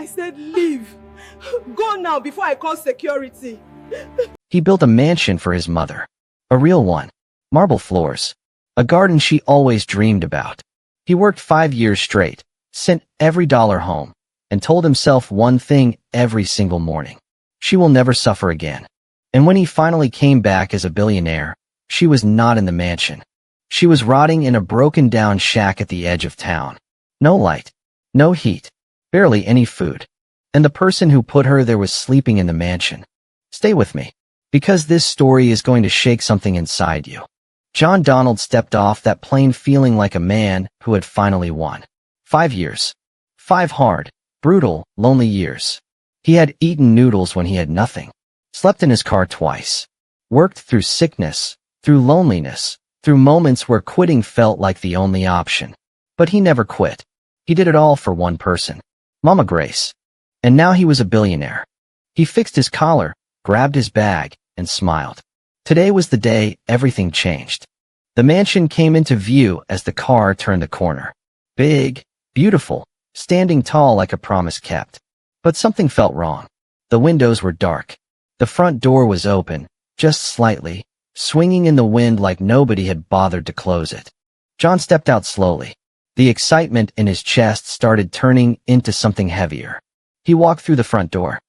I said leave. Go now before I call security. He built a mansion for his mother. A real one. Marble floors. A garden she always dreamed about. He worked 5 years straight, sent every dollar home, and told himself one thing every single morning. She will never suffer again. And when he finally came back as a billionaire, she was not in the mansion. She was rotting in a broken-down shack at the edge of town. No light. No heat. Barely any food. And the person who put her there was sleeping in the mansion. Stay with me, because this story is going to shake something inside you. John Donald stepped off that plane feeling like a man who had finally won. 5 years. 5 hard, brutal, lonely years. He had eaten noodles when he had nothing. Slept in his car twice. Worked through sickness, through loneliness, through moments where quitting felt like the only option. But he never quit. He did it all for one person. Mama Grace. And now he was a billionaire. He fixed his collar, grabbed his bag, and smiled. Today was the day everything changed. The mansion came into view as the car turned the corner. Big, beautiful, standing tall like a promise kept. But something felt wrong. The windows were dark. The front door was open, just slightly, swinging in the wind like nobody had bothered to close it. John stepped out slowly. The excitement in his chest started turning into something heavier. He walked through the front door.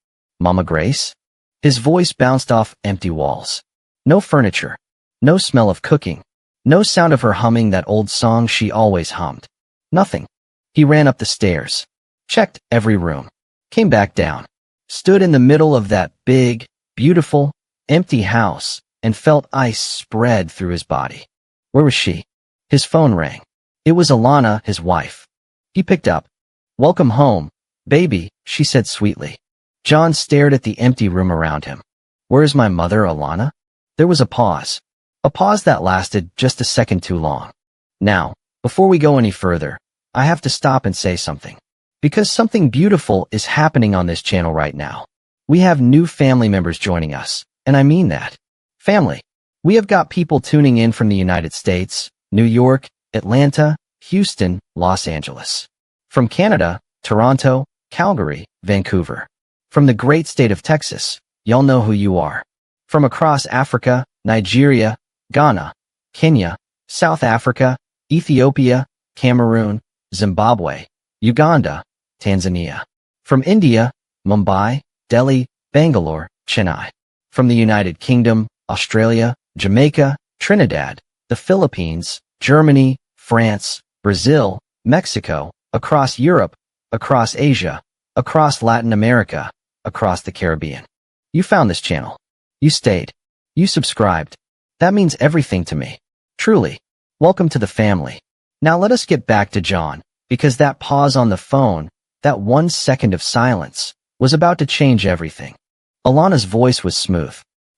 Mama Grace? His voice bounced off empty walls. No furniture. No smell of cooking. No sound of her humming that old song she always hummed. Nothing. He ran up the stairs. Checked every room. Came back down. Stood in the middle of that big, beautiful, empty house and felt ice spread through his body. Where was she? His phone rang. It was Alana, his wife. He picked up. Welcome home, baby, she said sweetly. John stared at the empty room around him. Where's my mother, Alana? There was a pause. A pause that lasted just a second too long. Now, before we go any further, I have to stop and say something. Because something beautiful is happening on this channel right now. We have new family members joining us, and I mean that. Family. We have got people tuning in from the United States, New York, Atlanta, Houston, Los Angeles. From Canada, Toronto, Calgary, Vancouver. From the great state of Texas, y'all know who you are. From across Africa, Nigeria, Ghana, Kenya, South Africa, Ethiopia, Cameroon, Zimbabwe, Uganda, Tanzania. From India, Mumbai, Delhi, Bangalore, Chennai. From the United Kingdom, Australia, Jamaica, Trinidad, the Philippines, Germany, France, Brazil, Mexico, across Europe, across Asia, across Latin America, across the Caribbean. You found this channel. You stayed. You subscribed. That means everything to me. Truly. Welcome to the family. Now let us get back to John, because that pause on the phone, that 1 second of silence, was about to change everything. Alana's voice was smooth.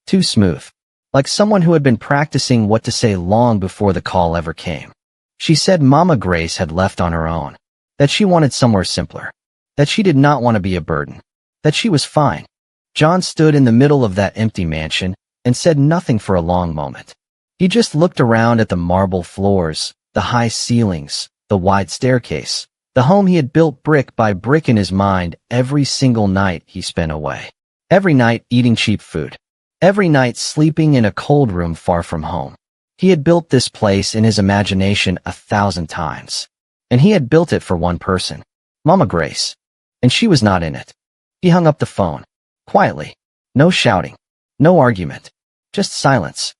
Too smooth. Like someone who had been practicing what to say long before the call ever came. She said Mama Grace had left on her own. That she wanted somewhere simpler. That she did not want to be a burden. That she was fine. John stood in the middle of that empty mansion and said nothing for a long moment. He just looked around at the marble floors, the high ceilings, the wide staircase, the home he had built brick by brick in his mind every single night he spent away. Every night eating cheap food. Every night sleeping in a cold room far from home. He had built this place in his imagination 1,000 times. And he had built it for one person. Mama Grace. And she was not in it. He hung up the phone. Quietly. No shouting. No argument. Just silence.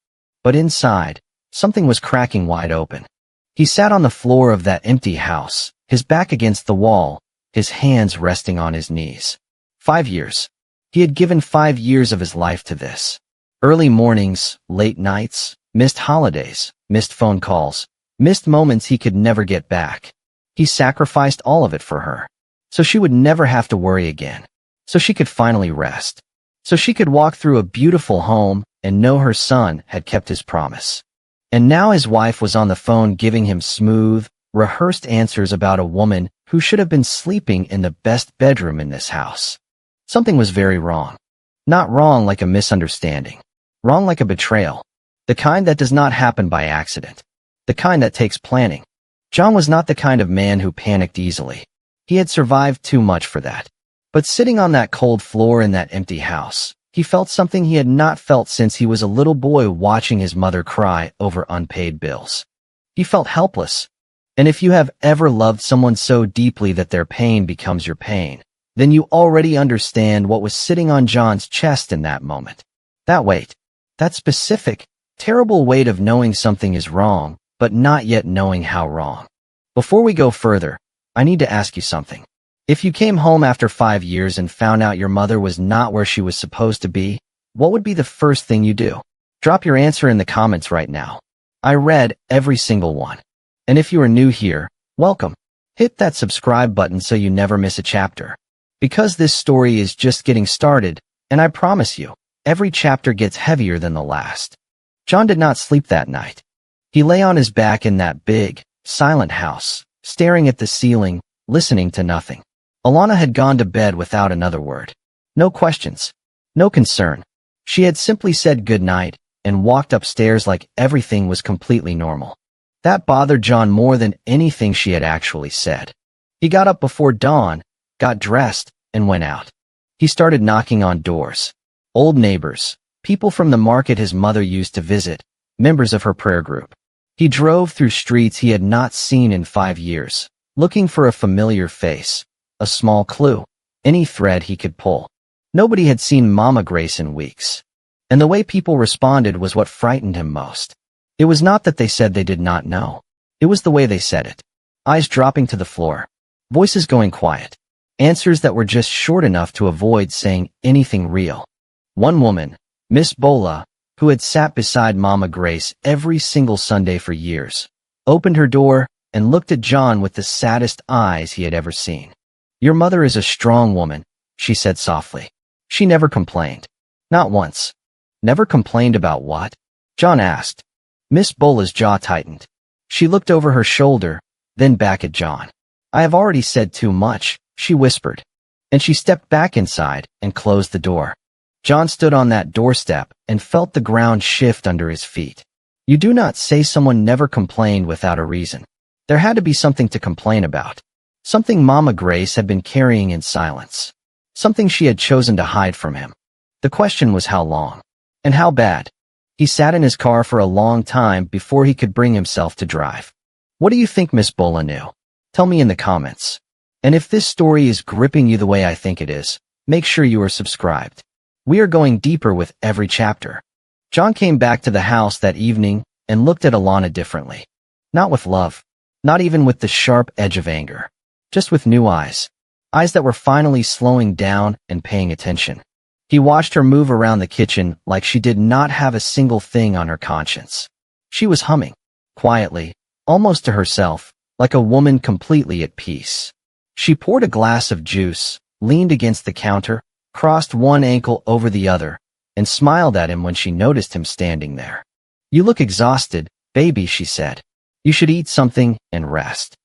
But inside, something was cracking wide open. He sat on the floor of that empty house, his back against the wall, his hands resting on his knees. 5 years. He had given 5 years of his life to this. Early mornings, late nights, missed holidays, missed phone calls, missed moments he could never get back. He sacrificed all of it for her. So she would never have to worry again. So she could finally rest. So she could walk through a beautiful home and know her son had kept his promise. And now his wife was on the phone giving him smooth, rehearsed answers about a woman who should have been sleeping in the best bedroom in this house. Something was very wrong. Not wrong like a misunderstanding. Wrong like a betrayal. The kind that does not happen by accident. The kind that takes planning. John was not the kind of man who panicked easily. He had survived too much for that. But sitting on that cold floor in that empty house, he felt something he had not felt since he was a little boy watching his mother cry over unpaid bills. He felt helpless. And if you have ever loved someone so deeply that their pain becomes your pain, then you already understand what was sitting on John's chest in that moment. That weight. That specific, terrible weight of knowing something is wrong, but not yet knowing how wrong. Before we go further, I need to ask you something. If you came home after 5 years and found out your mother was not where she was supposed to be, what would be the first thing you do? Drop your answer in the comments right now. I read every single one. And if you are new here, welcome. Hit that subscribe button so you never miss a chapter. Because this story is just getting started, and I promise you, every chapter gets heavier than the last. John did not sleep that night. He lay on his back in that big, silent house, staring at the ceiling, listening to nothing. Alana had gone to bed without another word. No questions. No concern. She had simply said good night and walked upstairs like everything was completely normal. That bothered John more than anything she had actually said. He got up before dawn, got dressed, and went out. He started knocking on doors. Old neighbors, people from the market his mother used to visit, members of her prayer group. He drove through streets he had not seen in 5 years, looking for a familiar face, a small clue, any thread he could pull. Nobody had seen Mama Grace in weeks. And the way people responded was what frightened him most. It was not that they said they did not know. It was the way they said it. Eyes dropping to the floor. Voices going quiet. Answers that were just short enough to avoid saying anything real. One woman, Miss Bola, who had sat beside Mama Grace every single Sunday for years, opened her door and looked at John with the saddest eyes he had ever seen. "Your mother is a strong woman," she said softly. "She never complained. Not once." "Never complained about what?" John asked. Miss Bola's jaw tightened. She looked over her shoulder, then back at John. "I have already said too much," she whispered. And she stepped back inside and closed the door. John stood on that doorstep and felt the ground shift under his feet. You do not say someone never complained without a reason. There had to be something to complain about. Something Mama Grace had been carrying in silence. Something she had chosen to hide from him. The question was how long? And how bad? He sat in his car for a long time before he could bring himself to drive. What do you think Miss Bola knew? Tell me in the comments. And if this story is gripping you the way I think it is, make sure you are subscribed. We are going deeper with every chapter. John came back to the house that evening and looked at Alana differently. Not with love. Not even with the sharp edge of anger. Just with new eyes. Eyes that were finally slowing down and paying attention. He watched her move around the kitchen like she did not have a single thing on her conscience. She was humming, quietly, almost to herself, like a woman completely at peace. She poured a glass of juice, leaned against the counter, crossed one ankle over the other, and smiled at him when she noticed him standing there. "You look exhausted, baby," she said. "You should eat something and rest."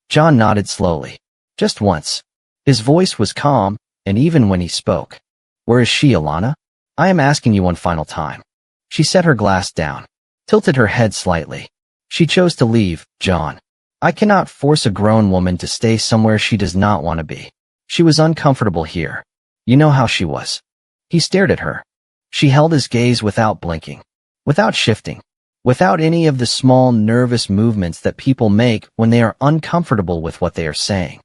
John nodded slowly. Just once. His voice was calm, and even when he spoke. "Where is she, Alana? I am asking you one final time." She set her glass down, tilted her head slightly. "She chose to leave, John. I cannot force a grown woman to stay somewhere she does not want to be. She was uncomfortable here. You know how she was." He stared at her. She held his gaze without blinking, without shifting, without any of the small nervous movements that people make when they are uncomfortable with what they are saying.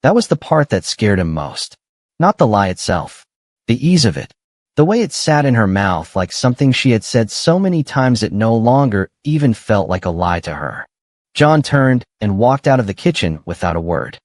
That was the part that scared him most. Not the lie itself. The ease of it. The way it sat in her mouth like something she had said so many times it no longer even felt like a lie to her. John turned and walked out of the kitchen without a word.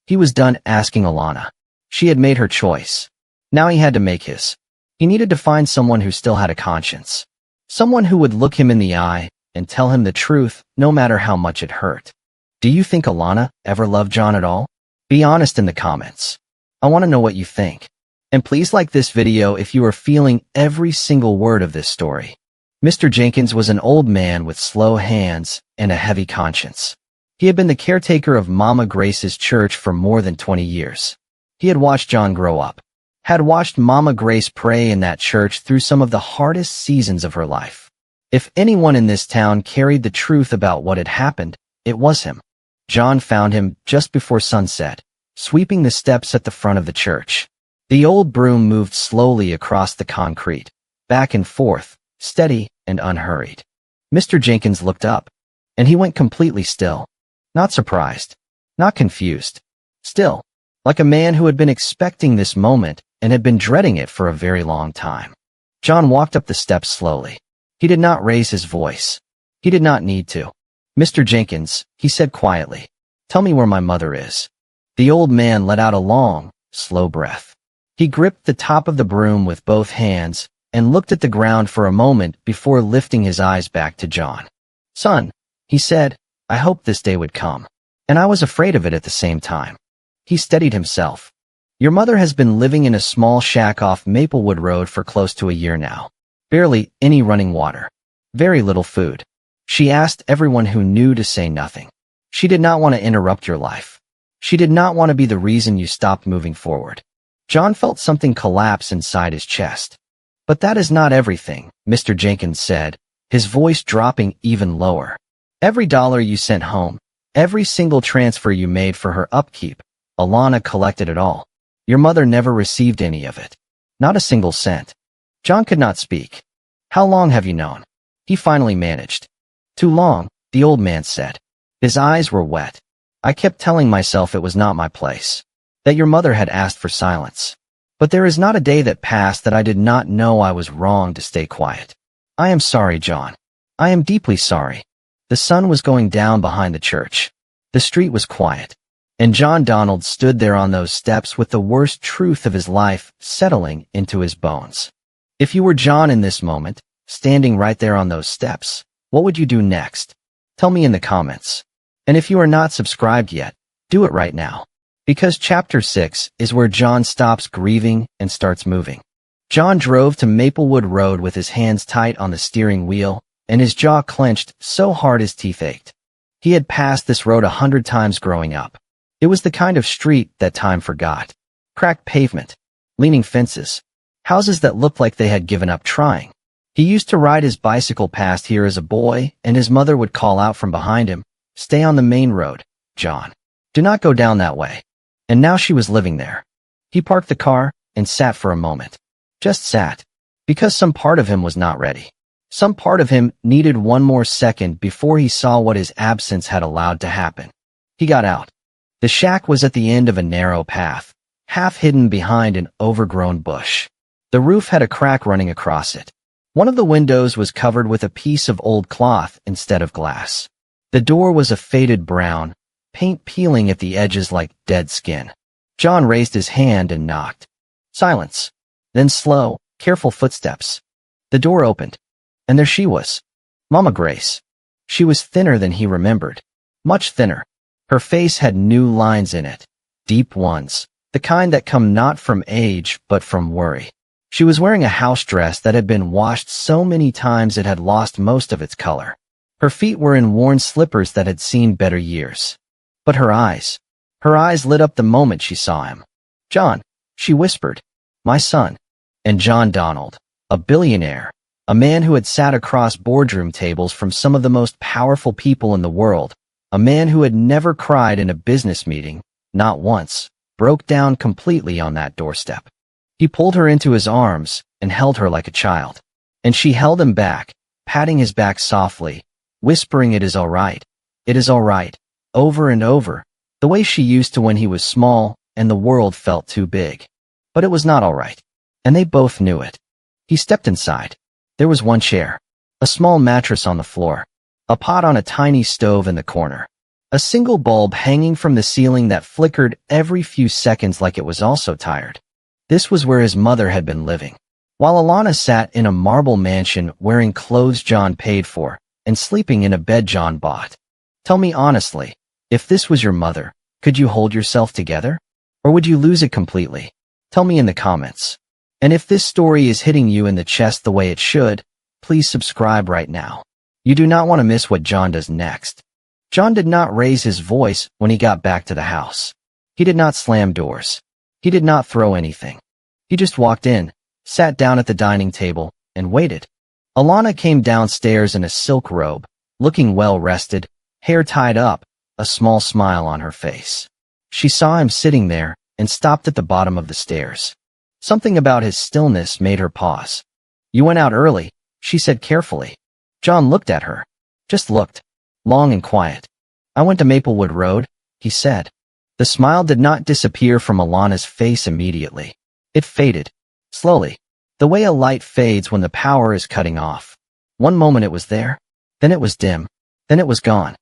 He was done asking Alana. She had made her choice. Now he had to make his. He needed to find someone who still had a conscience. Someone who would look him in the eye and tell him the truth no matter how much it hurt. Do you think Alana ever loved John at all? Be honest in the comments. I want to know what you think. And please like this video if you are feeling every single word of this story. Mr. Jenkins was an old man with slow hands and a heavy conscience. He had been the caretaker of Mama Grace's church for more than 20 years. He had watched John grow up, had watched Mama Grace pray in that church through some of the hardest seasons of her life. If anyone in this town carried the truth about what had happened, it was him. John found him just before sunset, sweeping the steps at the front of the church. The old broom moved slowly across the concrete, back and forth, steady and unhurried. Mr. Jenkins looked up, and he went completely still. Not surprised, not confused. Still, like a man who had been expecting this moment and had been dreading it for a very long time. John walked up the steps slowly. He did not raise his voice. He did not need to. "Mr. Jenkins," he said quietly, "tell me where my mother is." The old man let out a long, slow breath. He gripped the top of the broom with both hands and looked at the ground for a moment before lifting his eyes back to John. "Son," he said, "I hoped this day would come, and I was afraid of it at the same time." He steadied himself. "Your mother has been living in a small shack off Maplewood Road for close to a year now. Barely any running water. Very little food. She asked everyone who knew to say nothing. She did not want to interrupt your life. She did not want to be the reason you stopped moving forward." John felt something collapse inside his chest. "But that is not everything," Mr. Jenkins said, his voice dropping even lower. "Every dollar you sent home, every single transfer you made for her upkeep, Alana collected it all. Your mother never received any of it. Not a single cent." John could not speak. "How long have you known?" he finally managed. "Too long," the old man said. His eyes were wet. "I kept telling myself it was not my place, that your mother had asked for silence. But there is not a day that passed that I did not know I was wrong to stay quiet. I am sorry, John. I am deeply sorry." The sun was going down behind the church. The street was quiet, and John Donald stood there on those steps with the worst truth of his life settling into his bones. If you were John in this moment, standing right there on those steps, what would you do next? Tell me in the comments. And if you are not subscribed yet, do it right now. Because Chapter 6 is where John stops grieving and starts moving. John drove to Maplewood Road with his hands tight on the steering wheel and his jaw clenched so hard his teeth ached. He had passed this road 100 times growing up. It was the kind of street that time forgot. Cracked pavement, leaning fences, houses that looked like they had given up trying. He used to ride his bicycle past here as a boy, and his mother would call out from behind him, "Stay on the main road, John. Do not go down that way." And now she was living there. He parked the car and sat for a moment. Just sat. Because some part of him was not ready. Some part of him needed one more second before he saw what his absence had allowed to happen. He got out. The shack was at the end of a narrow path, half hidden behind an overgrown bush. The roof had a crack running across it. One of the windows was covered with a piece of old cloth instead of glass. The door was a faded brown, paint peeling at the edges like dead skin. John raised his hand and knocked. Silence. Then slow, careful footsteps. The door opened, and there she was. Mama Grace. She was thinner than he remembered. Much thinner. Her face had new lines in it. Deep ones. The kind that come not from age, but from worry. She was wearing a house dress that had been washed so many times it had lost most of its color. Her feet were in worn slippers that had seen better years. But her eyes lit up the moment she saw him. "John," she whispered. "My son." And John Donald, a billionaire, a man who had sat across boardroom tables from some of the most powerful people in the world, a man who had never cried in a business meeting, not once, broke down completely on that doorstep. He pulled her into his arms and held her like a child. And she held him back, patting his back softly, whispering, "It is all right. It is all right," over and over, the way she used to when he was small and the world felt too big. But it was not all right, and they both knew it. He stepped inside. There was one chair, a small mattress on the floor, a pot on a tiny stove in the corner, a single bulb hanging from the ceiling that flickered every few seconds like it was also tired. This was where his mother had been living, while Alana sat in a marble mansion wearing clothes John paid for and sleeping in a bed John bought. Tell me honestly, if this was your mother, could you hold yourself together? Or would you lose it completely? Tell me in the comments. And if this story is hitting you in the chest the way it should, please subscribe right now. You do not want to miss what John does next. John did not raise his voice when he got back to the house. He did not slam doors. He did not throw anything. He just walked in, sat down at the dining table, and waited. Alana came downstairs in a silk robe, looking well-rested, hair tied up, a small smile on her face. She saw him sitting there and stopped at the bottom of the stairs. Something about his stillness made her pause. You went out early, she said carefully. John looked at her. Just looked. Long and quiet. I went to Maplewood Road, he said. The smile did not disappear from Alana's face immediately. It faded. Slowly. The way a light fades when the power is cutting off. One moment it was there. Then it was dim. Then it was gone.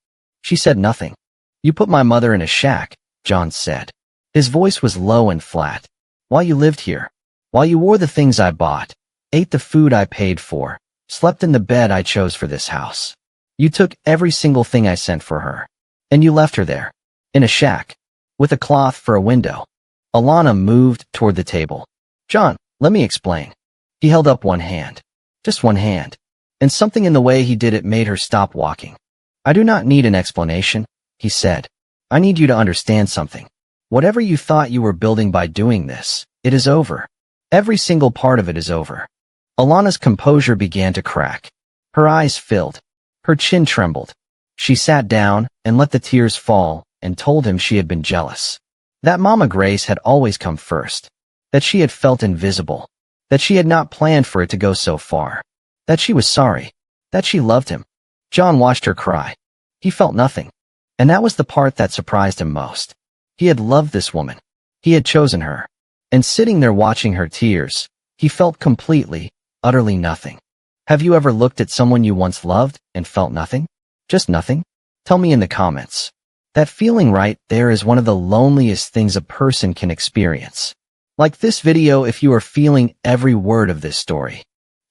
She said nothing. You put my mother in a shack, John said. His voice was low and flat. While you lived here. While you wore the things I bought. Ate the food I paid for. Slept in the bed I chose for this house. You took every single thing I sent for her. And you left her there. In a shack. With a cloth for a window. Alana moved toward the table. John, let me explain. He held up one hand. Just one hand. And something in the way he did it made her stop walking. I do not need an explanation, he said. I need you to understand something. Whatever you thought you were building by doing this, it is over. Every single part of it is over. Alana's composure began to crack. Her eyes filled. Her chin trembled. She sat down and let the tears fall and told him she had been jealous. That Mama Grace had always come first. That she had felt invisible. That she had not planned for it to go so far. That she was sorry. That she loved him. John watched her cry. He felt nothing. And that was the part that surprised him most. He had loved this woman. He had chosen her. And sitting there watching her tears, he felt completely, utterly nothing. Have you ever looked at someone you once loved and felt nothing? Just nothing? Tell me in the comments. That feeling right there is one of the loneliest things a person can experience. Like this video if you are feeling every word of this story.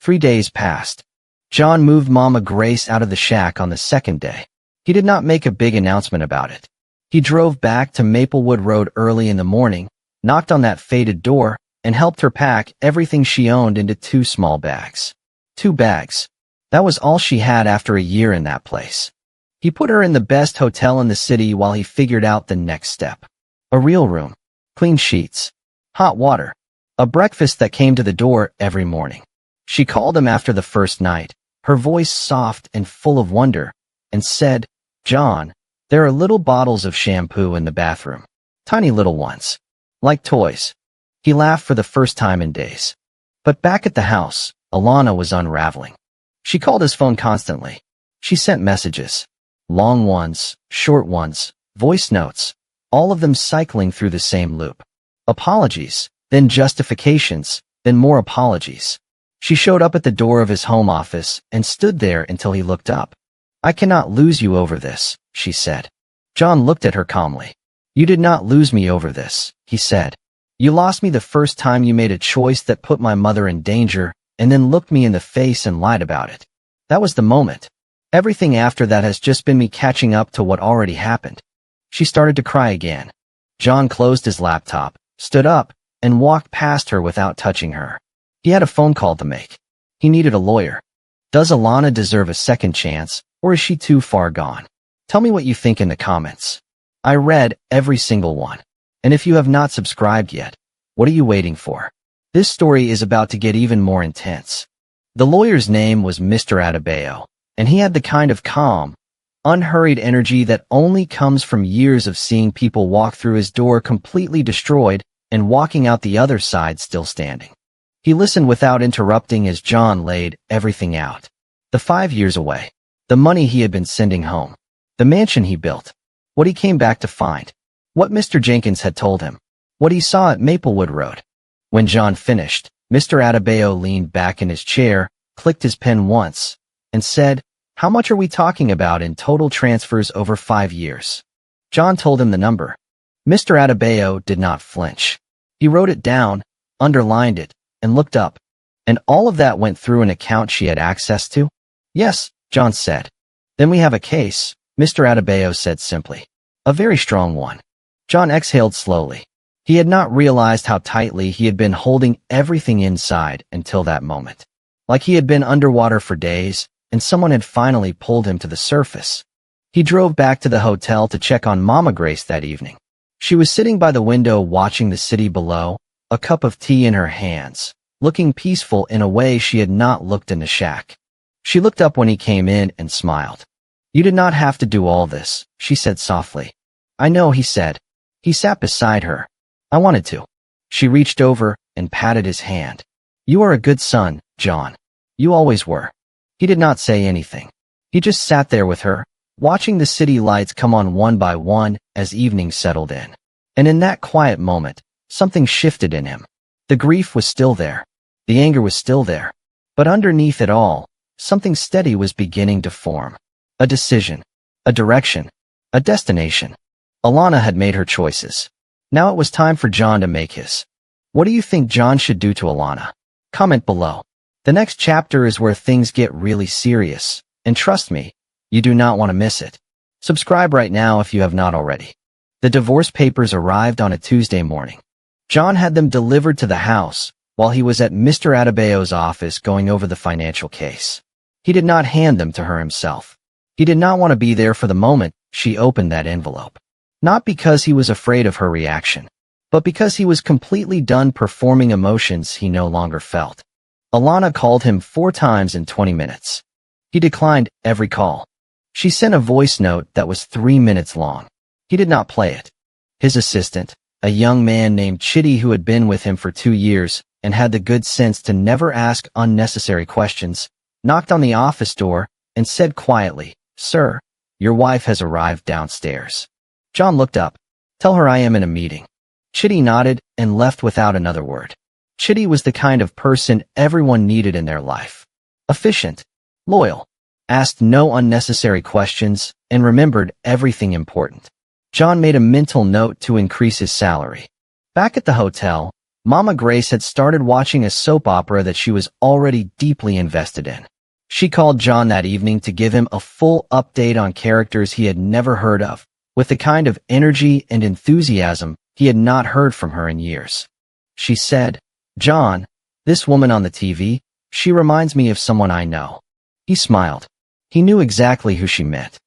3 days passed. John moved Mama Grace out of the shack on the second day. He did not make a big announcement about it. He drove back to Maplewood Road early in the morning, knocked on that faded door, and helped her pack everything she owned into 2 small bags. 2 bags. That was all she had after a year in that place. He put her in the best hotel in the city while he figured out the next step. A real room. Clean sheets. Hot water. A breakfast that came to the door every morning. She called him after the first night, her voice soft and full of wonder, and said, John, there are little bottles of shampoo in the bathroom. Tiny little ones. Like toys. He laughed for the first time in days. But back at the house, Alana was unraveling. She called his phone constantly. She sent messages. Long ones, short ones, voice notes, all of them cycling through the same loop. Apologies, then justifications, then more apologies. She showed up at the door of his home office and stood there until he looked up. I cannot lose you over this, she said. John looked at her calmly. You did not lose me over this, he said. You lost me the first time you made a choice that put my mother in danger and then looked me in the face and lied about it. That was the moment. Everything after that has just been me catching up to what already happened. She started to cry again. John closed his laptop, stood up, and walked past her without touching her. He had a phone call to make. He needed a lawyer. Does Alana deserve a second chance, or is she too far gone? Tell me what you think in the comments. I read every single one. And if you have not subscribed yet, what are you waiting for? This story is about to get even more intense. The lawyer's name was Mr. Adebayo, and he had the kind of calm, unhurried energy that only comes from years of seeing people walk through his door completely destroyed and walking out the other side still standing. He listened without interrupting as John laid everything out. The 5 years away. The money he had been sending home. The mansion he built. What he came back to find. What Mr. Jenkins had told him. What he saw at Maplewood Road. When John finished, Mr. Adebayo leaned back in his chair, clicked his pen once, and said, How much are we talking about in total transfers over 5 years? John told him the number. Mr. Adebayo did not flinch. He wrote it down, underlined it, and looked up. And all of that went through an account she had access to? Yes, John said. Then we have a case, Mr. Adebayo said simply. A very strong one. John exhaled slowly. He had not realized how tightly he had been holding everything inside until that moment. Like he had been underwater for days, and someone had finally pulled him to the surface. He drove back to the hotel to check on Mama Grace that evening. She was sitting by the window watching the city below, a cup of tea in her hands, looking peaceful in a way she had not looked in the shack. She looked up when he came in and smiled. You did not have to do all this, she said softly. I know, he said. He sat beside her. I wanted to. She reached over and patted his hand. You are a good son, John. You always were. He did not say anything. He just sat there with her, watching the city lights come on one by one as evening settled in. And in that quiet moment, something shifted in him. The grief was still there. The anger was still there. But underneath it all, something steady was beginning to form. A decision. A direction. A destination. Alana had made her choices. Now it was time for John to make his. What do you think John should do to Alana? Comment below. The next chapter is where things get really serious, and trust me, you do not want to miss it. Subscribe right now if you have not already. The divorce papers arrived on a Tuesday morning. John had them delivered to the house while he was at Mr. Adebayo's office going over the financial case. He did not hand them to her himself. He did not want to be there for the moment she opened that envelope. Not because he was afraid of her reaction, but because he was completely done performing emotions he no longer felt. Alana called him 4 times in 20 minutes. He declined every call. She sent a voice note that was 3 minutes long. He did not play it. His assistant, a young man named Chitty who had been with him for 2 years and had the good sense to never ask unnecessary questions, knocked on the office door and said quietly, "Sir, your wife has arrived downstairs." John looked up. "Tell her I am in a meeting." Chitty nodded and left without another word. Chitty was the kind of person everyone needed in their life. Efficient, loyal, asked no unnecessary questions, and remembered everything important. John made a mental note to increase his salary. Back at the hotel, Mama Grace had started watching a soap opera that she was already deeply invested in. She called John that evening to give him a full update on characters he had never heard of, with the kind of energy and enthusiasm he had not heard from her in years. She said, "John, this woman on the TV, she reminds me of someone I know." He smiled. He knew exactly who she meant.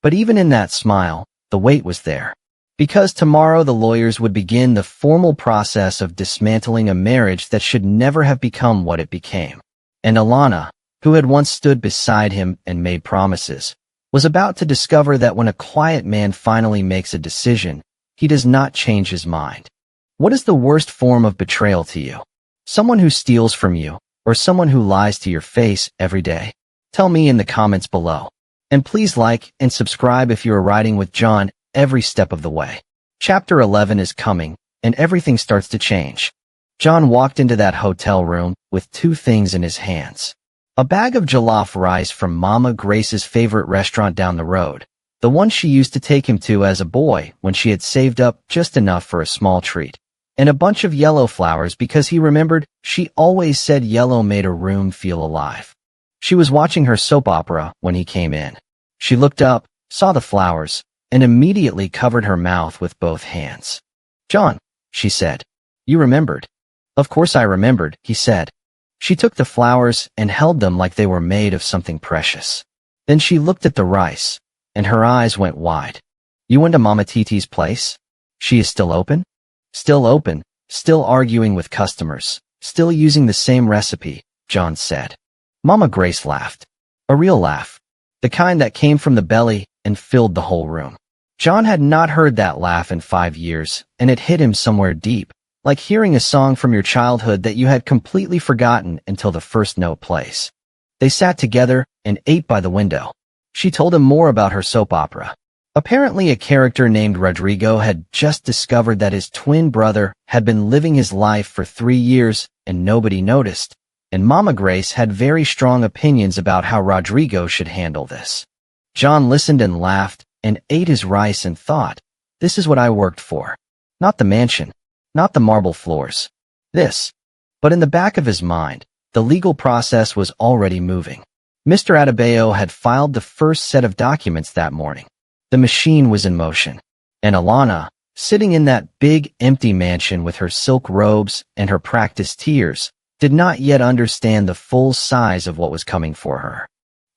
But even in that smile, the weight was there. Because tomorrow the lawyers would begin the formal process of dismantling a marriage that should never have become what it became. And Alana, who had once stood beside him and made promises, was about to discover that when a quiet man finally makes a decision, he does not change his mind. What is the worst form of betrayal to you? Someone who steals from you, or someone who lies to your face every day? Tell me in the comments below. And please like and subscribe if you are riding with John every step of the way. Chapter 11 is coming, and everything starts to change. John walked into that hotel room with 2 things in his hands. A bag of jollof rice from Mama Grace's favorite restaurant down the road, the one she used to take him to as a boy when she had saved up just enough for a small treat, and a bunch of yellow flowers because he remembered she always said yellow made a room feel alive. She was watching her soap opera when he came in. She looked up, saw the flowers, and immediately covered her mouth with both hands. "John," she said, "you remembered." "Of course I remembered," he said. She took the flowers and held them like they were made of something precious. Then she looked at the rice, and her eyes went wide. "You went to Mama Titi's place? She is still open?" "Still open, still arguing with customers, still using the same recipe," John said. Mama Grace laughed. A real laugh. The kind that came from the belly and filled the whole room. John had not heard that laugh in 5 years, and it hit him somewhere deep, like hearing a song from your childhood that you had completely forgotten until the first note plays. They sat together and ate by the window. She told him more about her soap opera. Apparently a character named Rodrigo had just discovered that his twin brother had been living his life for 3 years and nobody noticed, and Mama Grace had very strong opinions about how Rodrigo should handle this. John listened and laughed and ate his rice and thought, this is what I worked for. Not the mansion, not the marble floors. This. But in the back of his mind, the legal process was already moving. Mr. Adebayo had filed the first set of documents that morning. The machine was in motion. And Alana, sitting in that big empty mansion with her silk robes and her practiced tears, did not yet understand the full size of what was coming for her.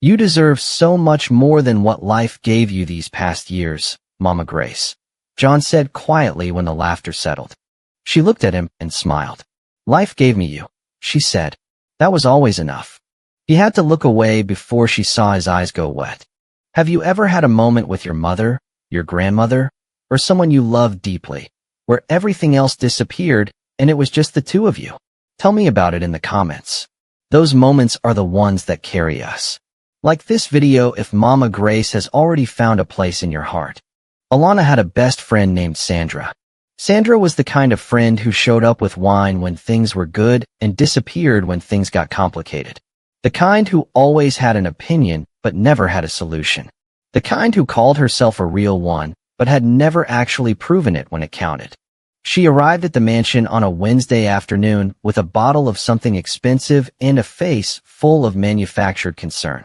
You deserve so much more than what life gave you these past years, Mama Grace, John said quietly when the laughter settled. She looked at him and smiled. Life gave me you, she said. That was always enough. He had to look away before she saw his eyes go wet. Have you ever had a moment with your mother, your grandmother, or someone you loved deeply, where everything else disappeared and it was just the two of you. Tell me about it in the comments. Those moments are the ones that carry us. Like this video if Mama Grace has already found a place in your heart. Alana had a best friend named Sandra. Sandra was the kind of friend who showed up with wine when things were good and disappeared when things got complicated. The kind who always had an opinion but never had a solution. The kind who called herself a real one but had never actually proven it when it counted. She arrived at the mansion on a Wednesday afternoon with a bottle of something expensive and a face full of manufactured concern.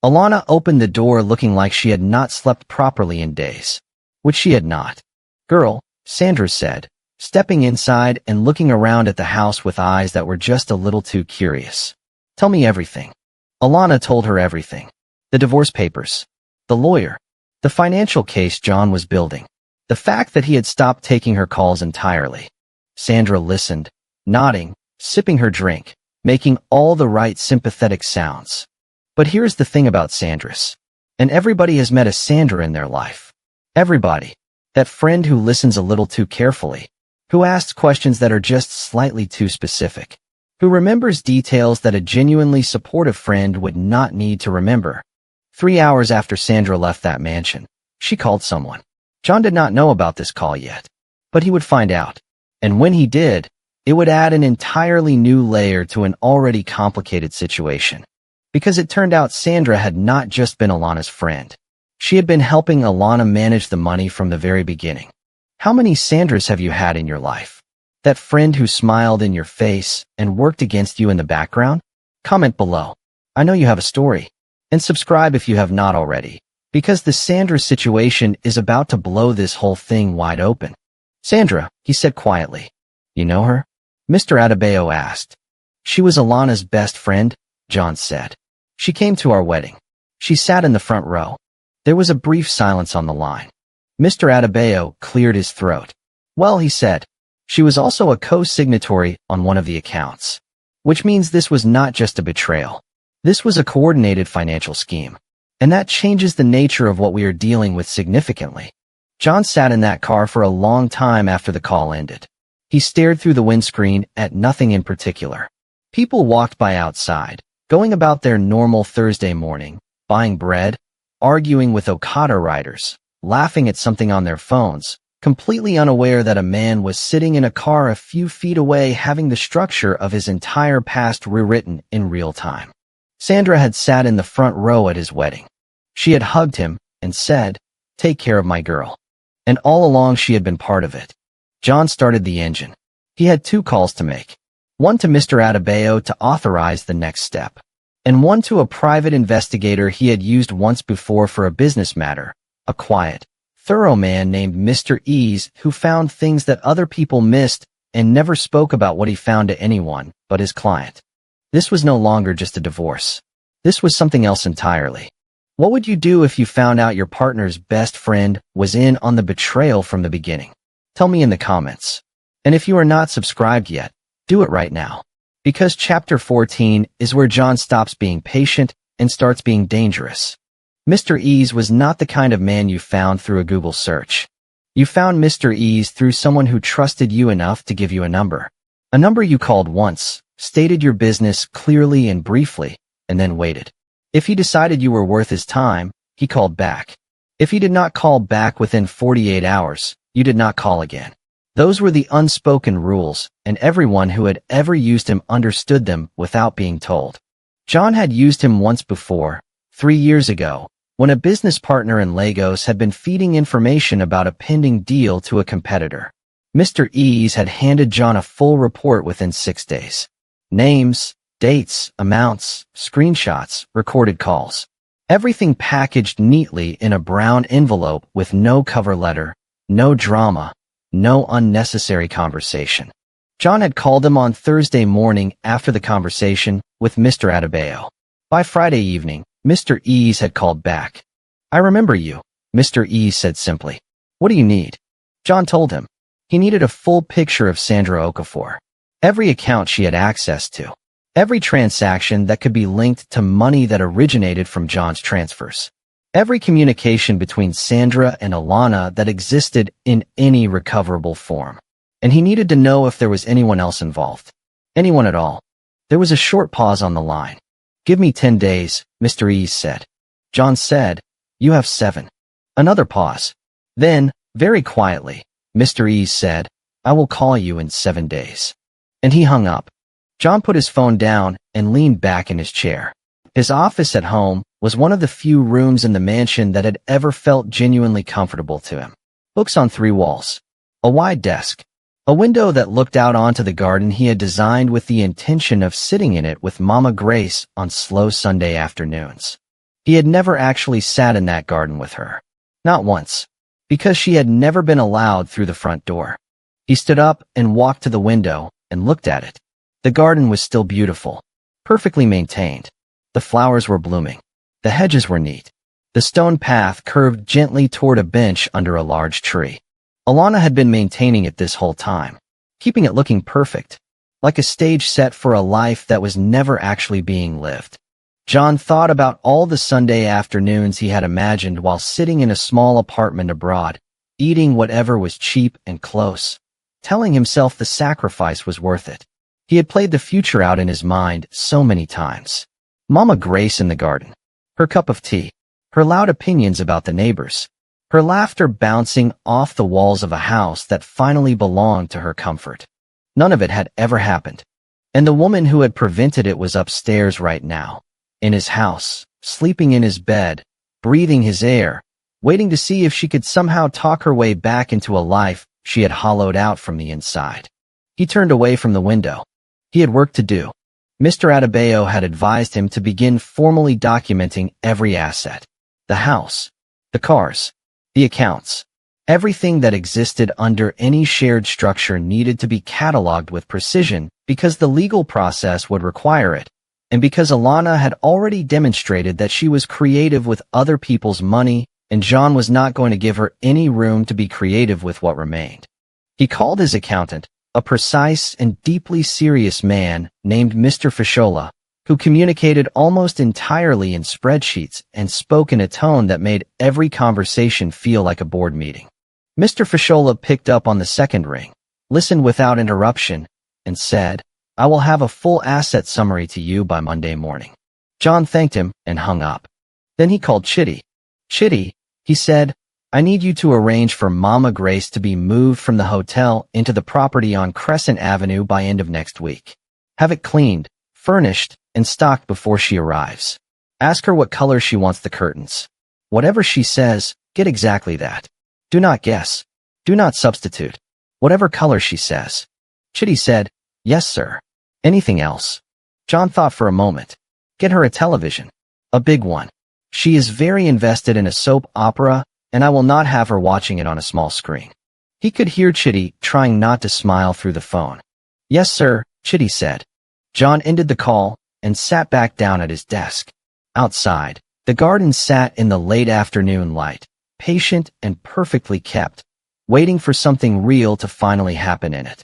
Alana opened the door looking like she had not slept properly in days. Which she had not. "Girl," Sandra said, stepping inside and looking around at the house with eyes that were just a little too curious. "Tell me everything." Alana told her everything. The divorce papers. The lawyer. The financial case John was building. The fact that he had stopped taking her calls entirely. Sandra listened, nodding, sipping her drink, making all the right sympathetic sounds. But here's the thing about Sandras. And everybody has met a Sandra in their life. Everybody. That friend who listens a little too carefully. Who asks questions that are just slightly too specific. Who remembers details that a genuinely supportive friend would not need to remember. 3 hours after Sandra left that mansion, she called someone. John did not know about this call yet, but he would find out. And when he did, it would add an entirely new layer to an already complicated situation. Because it turned out Sandra had not just been Alana's friend. She had been helping Alana manage the money from the very beginning. How many Sandras have you had in your life? That friend who smiled in your face and worked against you in the background? Comment below. I know you have a story. And subscribe if you have not already, because the Sandra situation is about to blow this whole thing wide open. "Sandra," he said quietly. "You know her?" Mr. Adebayo asked. "She was Alana's best friend," John said. "She came to our wedding. She sat in the front row." There was a brief silence on the line. Mr. Adebayo cleared his throat. "Well," he said, "she was also a co-signatory on one of the accounts. Which means this was not just a betrayal. This was a coordinated financial scheme. And that changes the nature of what we are dealing with significantly." John sat in that car for a long time after the call ended. He stared through the windscreen at nothing in particular. People walked by outside, going about their normal Thursday morning, buying bread, arguing with Okada riders, laughing at something on their phones, completely unaware that a man was sitting in a car a few feet away having the structure of his entire past rewritten in real time. Sandra had sat in the front row at his wedding. She had hugged him and said, "Take care of my girl." And all along she had been part of it. John started the engine. He had 2 calls to make. One to Mr. Adebayo to authorize the next step. And one to a private investigator he had used once before for a business matter, a quiet, thorough man named Mr. Ease who found things that other people missed and never spoke about what he found to anyone but his client. This was no longer just a divorce. This was something else entirely. What would you do if you found out your partner's best friend was in on the betrayal from the beginning? Tell me in the comments. And if you are not subscribed yet, do it right now. Because chapter 14 is where John stops being patient and starts being dangerous. Mr. Ease was not the kind of man you found through a Google search. You found Mr. Ease through someone who trusted you enough to give you a number. A number you called once, stated your business clearly and briefly, and then waited. If he decided you were worth his time, he called back. If he did not call back within 48 hours, you did not call again. Those were the unspoken rules, and everyone who had ever used him understood them without being told. John had used him once before, 3 years ago, when a business partner in Lagos had been feeding information about a pending deal to a competitor. Mr. Ease had handed John a full report within 6 days. Names, dates, amounts, screenshots, recorded calls. Everything packaged neatly in a brown envelope with no cover letter, no drama, no unnecessary conversation. John had called him on Thursday morning after the conversation with Mr. Adebayo. By Friday evening, Mr. Ease had called back. "I remember you," Mr. Ease said simply. "What do you need?" John told him. He needed a full picture of Sandra Okafor. Every account she had access to. Every transaction that could be linked to money that originated from John's transfers. Every communication between Sandra and Alana that existed in any recoverable form. and he needed to know if there was anyone else involved. Anyone at all. There was a short pause on the line. "Give me 10 days, Mr. Ease said. John said, "You have 7. Another pause. Then, very quietly, Mr. Ease said, "I will call you in 7 days. And he hung up. John put his phone down and leaned back in his chair. His office at home was one of the few rooms in the mansion that had ever felt genuinely comfortable to him. Books on 3 walls. A wide desk. A window that looked out onto the garden he had designed with the intention of sitting in it with Mama Grace on slow Sunday afternoons. He had never actually sat in that garden with her. Not once. Because she had never been allowed through the front door. He stood up and walked to the window and looked at it. The garden was still beautiful. Perfectly maintained. The flowers were blooming. The hedges were neat. The stone path curved gently toward a bench under a large tree. Alana had been maintaining it this whole time, keeping it looking perfect, like a stage set for a life that was never actually being lived. John thought about all the Sunday afternoons he had imagined while sitting in a small apartment abroad, eating whatever was cheap and close, telling himself the sacrifice was worth it. He had played the future out in his mind so many times. Mama Grace in the garden. Her cup of tea. Her loud opinions about the neighbors. Her laughter bouncing off the walls of a house that finally belonged to her comfort. None of it had ever happened. And the woman who had prevented it was upstairs right now, in his house, sleeping in his bed, breathing his air, waiting to see if she could somehow talk her way back into a life she had hollowed out from the inside. He turned away from the window. He had work to do. Mr. Adebayo had advised him to begin formally documenting every asset. The house, the cars, the accounts. Everything that existed under any shared structure needed to be cataloged with precision because the legal process would require it, and because Alana had already demonstrated that she was creative with other people's money, and John was not going to give her any room to be creative with what remained. He called his accountant, a precise and deeply serious man named Mr. Fashola, who communicated almost entirely in spreadsheets and spoke in a tone that made every conversation feel like a board meeting. Mr. Fashola picked up on the second ring, listened without interruption, and said, "I will have a full asset summary to you by Monday morning." John thanked him and hung up. Then he called Chitty. "Chitty," he said, "I need you to arrange for Mama Grace to be moved from the hotel into the property on Crescent Avenue by end of next week. Have it cleaned, furnished, and stocked before she arrives. Ask her what color she wants the curtains. Whatever she says, get exactly that. Do not guess. Do not substitute. Whatever color she says." Chitty said, "Yes, sir." "Anything else?" John thought for a moment. "Get her a television. A big one. She is very invested in a soap opera, and I will not have her watching it on a small screen." He could hear Chitty trying not to smile through the phone. "Yes, sir," Chitty said. John ended the call and sat back down at his desk. Outside, the garden sat in the late afternoon light, patient and perfectly kept, waiting for something real to finally happen in it.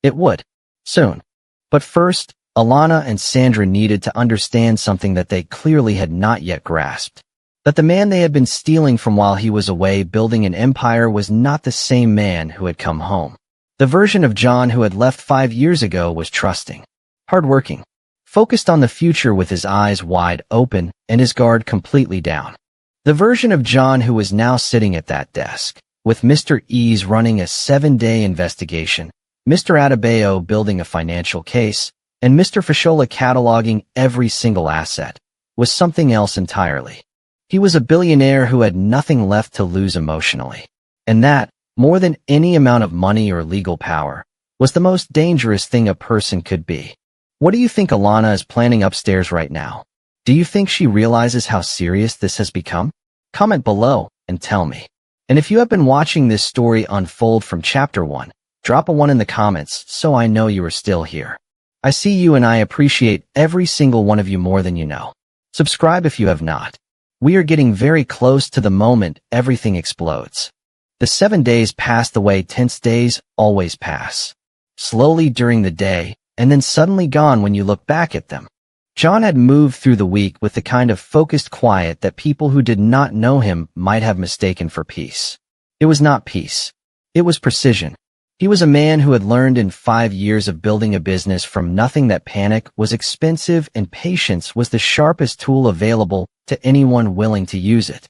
It would. Soon. But first, Alana and Sandra needed to understand something that they clearly had not yet grasped. That the man they had been stealing from while he was away building an empire was not the same man who had come home. The version of John who had left 5 years ago was trusting, hardworking, focused on the future with his eyes wide open and his guard completely down. The version of John who was now sitting at that desk, with Mr. Ease running a 7-day investigation, Mr. Adebayo building a financial case, and Mr. Fashola cataloging every single asset, was something else entirely. He was a billionaire who had nothing left to lose emotionally. And that, more than any amount of money or legal power, was the most dangerous thing a person could be. What do you think Alana is planning upstairs right now? Do you think she realizes how serious this has become? Comment below and tell me. And if you have been watching this story unfold from chapter 1, drop a 1 in the comments so I know you are still here. I see you and I appreciate every single one of you more than you know. Subscribe if you have not. We are getting very close to the moment everything explodes. The 7 days pass the way tense days always pass. Slowly during the day, and then suddenly gone when you look back at them. John had moved through the week with the kind of focused quiet that people who did not know him might have mistaken for peace. It was not peace. It was precision. He was a man who had learned in 5 years of building a business from nothing that panic was expensive and patience was the sharpest tool available to anyone willing to use it.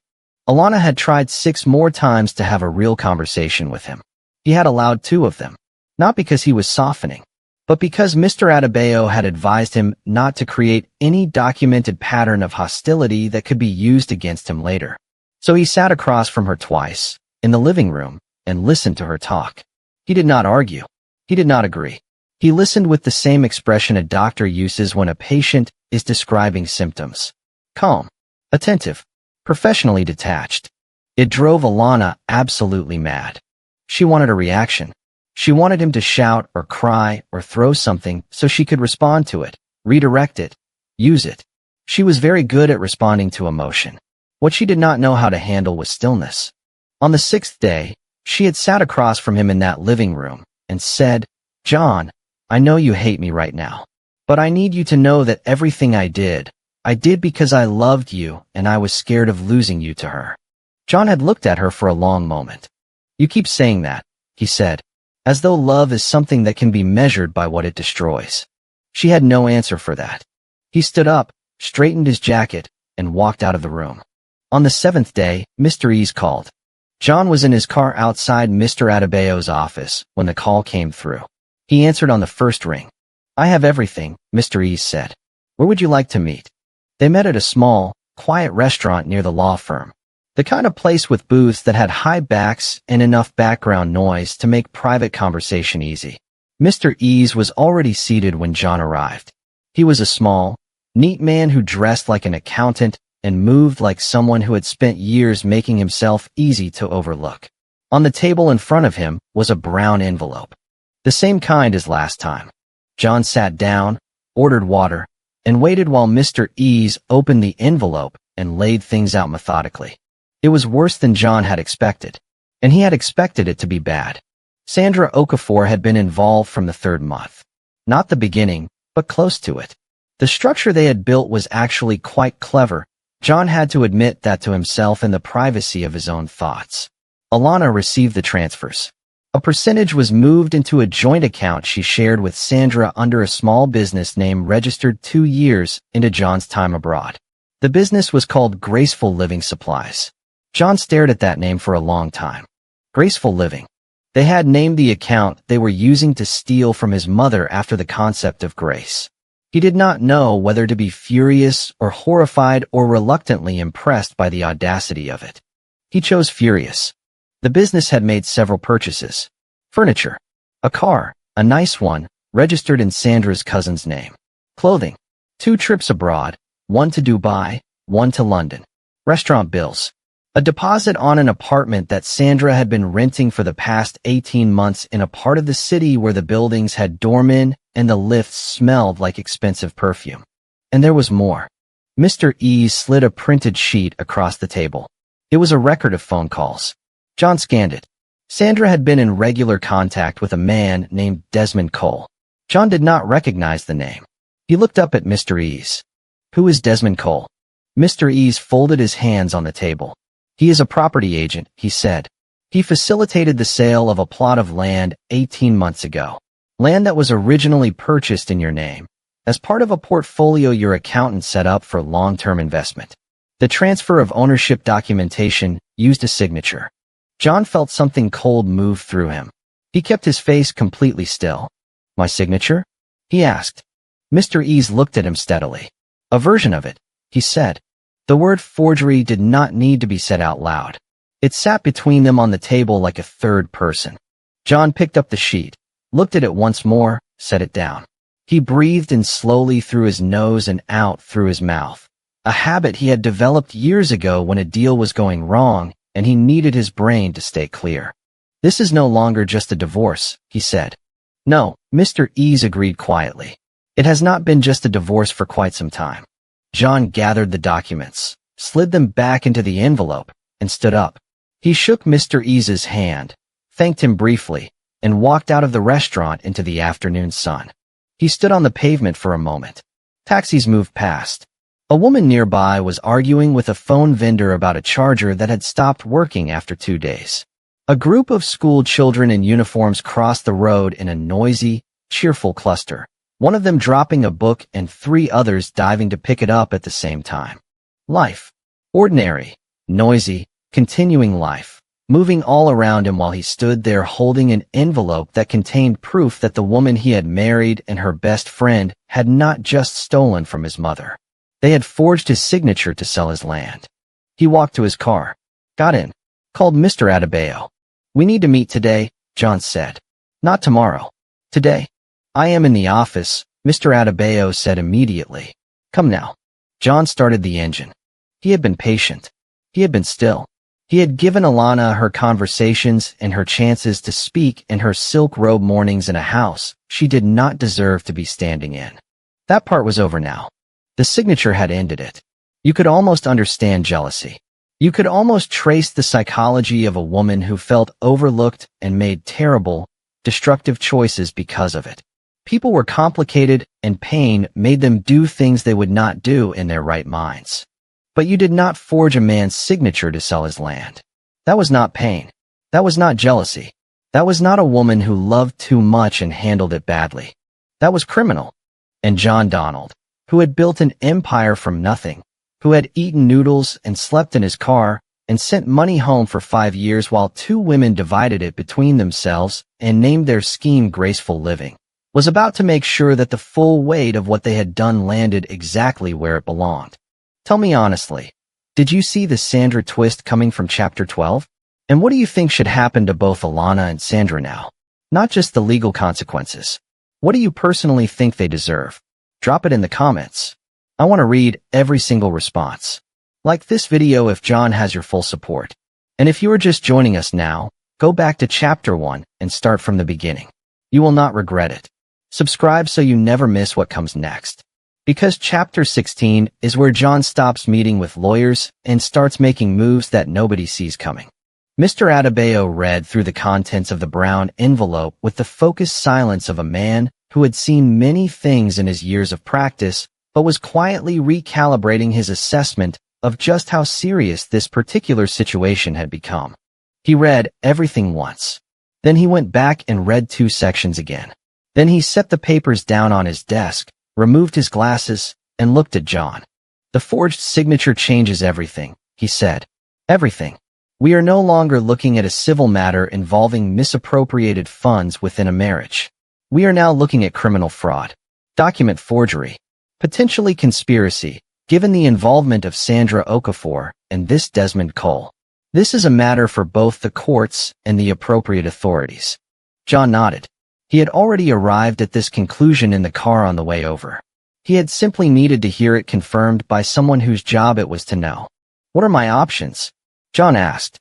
Alana had tried 6 more times to have a real conversation with him. He had allowed 2 of them, not because he was softening, but because Mr. Adebayo had advised him not to create any documented pattern of hostility that could be used against him later. So he sat across from her twice, in the living room, and listened to her talk. He did not argue. He did not agree. He listened with the same expression a doctor uses when a patient is describing symptoms. Calm, attentive, professionally detached. It drove Alana absolutely mad. She wanted a reaction. She wanted him to shout or cry or throw something so she could respond to it, redirect it, use it. She was very good at responding to emotion. What she did not know how to handle was stillness. On the 6th day, she had sat across from him in that living room and said, "John, I know you hate me right now, but I need you to know that everything I did because I loved you and I was scared of losing you to her." John had looked at her for a long moment. "You keep saying that," he said, as though love is something that can be measured by what it destroys. She had no answer for that. He stood up, straightened his jacket, and walked out of the room. On the 7th day, Mr. Ease called. John was in his car outside Mr. Adebayo's office when the call came through. He answered on the first ring. "I have everything," Mr. Ease said. "Where would you like to meet?" They met at a small, quiet restaurant near the law firm. The kind of place with booths that had high backs and enough background noise to make private conversation easy. Mr. Ease was already seated when John arrived. He was a small, neat man who dressed like an accountant and moved like someone who had spent years making himself easy to overlook. On the table in front of him was a brown envelope, the same kind as last time. John sat down, ordered water, and waited while Mr. Ease opened the envelope and laid things out methodically. It was worse than John had expected, and he had expected it to be bad. Sandra Okafor had been involved from the 3rd month. Not the beginning, but close to it. The structure they had built was actually quite clever. John had to admit that to himself in the privacy of his own thoughts. Alana received the transfers. A percentage was moved into a joint account she shared with Sandra under a small business name registered 2 years into John's time abroad. The business was called Graceful Living Supplies. John stared at that name for a long time. Graceful Living. They had named the account they were using to steal from his mother after the concept of grace. He did not know whether to be furious or horrified or reluctantly impressed by the audacity of it. He chose furious. The business had made several purchases. Furniture. A car, a nice one, registered in Sandra's cousin's name. Clothing. 2 trips abroad, 1 to Dubai, 1 to London. Restaurant bills. A deposit on an apartment that Sandra had been renting for the past 18 months in a part of the city where the buildings had doormen and the lifts smelled like expensive perfume. And there was more. Mr. Ease slid a printed sheet across the table. It was a record of phone calls. John scanned it. Sandra had been in regular contact with a man named Desmond Cole. John did not recognize the name. He looked up at Mr. Ease. "Who is Desmond Cole?" Mr. Ease folded his hands on the table. "He is a property agent," he said. "He facilitated the sale of a plot of land 18 months ago. Land that was originally purchased in your name, as part of a portfolio your accountant set up for long-term investment. The transfer of ownership documentation used a signature." John felt something cold move through him. He kept his face completely still. "My signature?" he asked. Mr. Ease looked at him steadily. "A version of it," he said. The word forgery did not need to be said out loud. It sat between them on the table like a third person. John picked up the sheet, looked at it once more, set it down. He breathed in slowly through his nose and out through his mouth, a habit he had developed years ago when a deal was going wrong and he needed his brain to stay clear. "This is no longer just a divorce," he said. "No," Mr. Ease agreed quietly. "It has not been just a divorce for quite some time." John gathered the documents, slid them back into the envelope, and stood up. He shook Mr. Ease's hand, thanked him briefly, and walked out of the restaurant into the afternoon sun. He stood on the pavement for a moment. Taxis moved past. A woman nearby was arguing with a phone vendor about a charger that had stopped working after 2 days. A group of school children in uniforms crossed the road in a noisy, cheerful cluster, one of them dropping a book and three others diving to pick it up at the same time. Life. Ordinary, noisy, continuing life, moving all around him while he stood there holding an envelope that contained proof that the woman he had married and her best friend had not just stolen from his mother. They had forged his signature to sell his land. He walked to his car, got in, called Mr. Adebayo. "We need to meet today," John said. "Not tomorrow. Today." "I am in the office," Mr. Adebayo said immediately. "Come now." John started the engine. He had been patient. He had been still. He had given Alana her conversations and her chances to speak in her silk robe mornings in a house she did not deserve to be standing in. That part was over now. The signature had ended it. You could almost understand jealousy. You could almost trace the psychology of a woman who felt overlooked and made terrible, destructive choices because of it. People were complicated, and pain made them do things they would not do in their right minds. But you did not forge a man's signature to sell his land. That was not pain. That was not jealousy. That was not a woman who loved too much and handled it badly. That was criminal. And John Donald, who had built an empire from nothing, who had eaten noodles and slept in his car and sent money home for 5 years while two women divided it between themselves and named their scheme graceful living, was about to make sure that the full weight of what they had done landed exactly where it belonged. Tell me honestly, did you see the Sandra twist coming from Chapter 12? And what do you think should happen to both Alana and Sandra now? Not just the legal consequences. What do you personally think they deserve? Drop it in the comments. I want to read every single response. Like this video if John has your full support. And if you are just joining us now, go back to Chapter 1 and start from the beginning. You will not regret it. Subscribe so you never miss what comes next. Because Chapter 16 is where John stops meeting with lawyers and starts making moves that nobody sees coming. Mr. Adebayo read through the contents of the brown envelope with the focused silence of a man who had seen many things in his years of practice, but was quietly recalibrating his assessment of just how serious this particular situation had become. He read everything once. Then he went back and read 2 sections again. Then he set the papers down on his desk, removed his glasses, and looked at John. "The forged signature changes everything," he said. "Everything. We are no longer looking at a civil matter involving misappropriated funds within a marriage. We are now looking at criminal fraud, document forgery, potentially conspiracy, given the involvement of Sandra Okafor and this Desmond Cole. This is a matter for both the courts and the appropriate authorities." John nodded. He had already arrived at this conclusion in the car on the way over. He had simply needed to hear it confirmed by someone whose job it was to know. "What are my options?" John asked.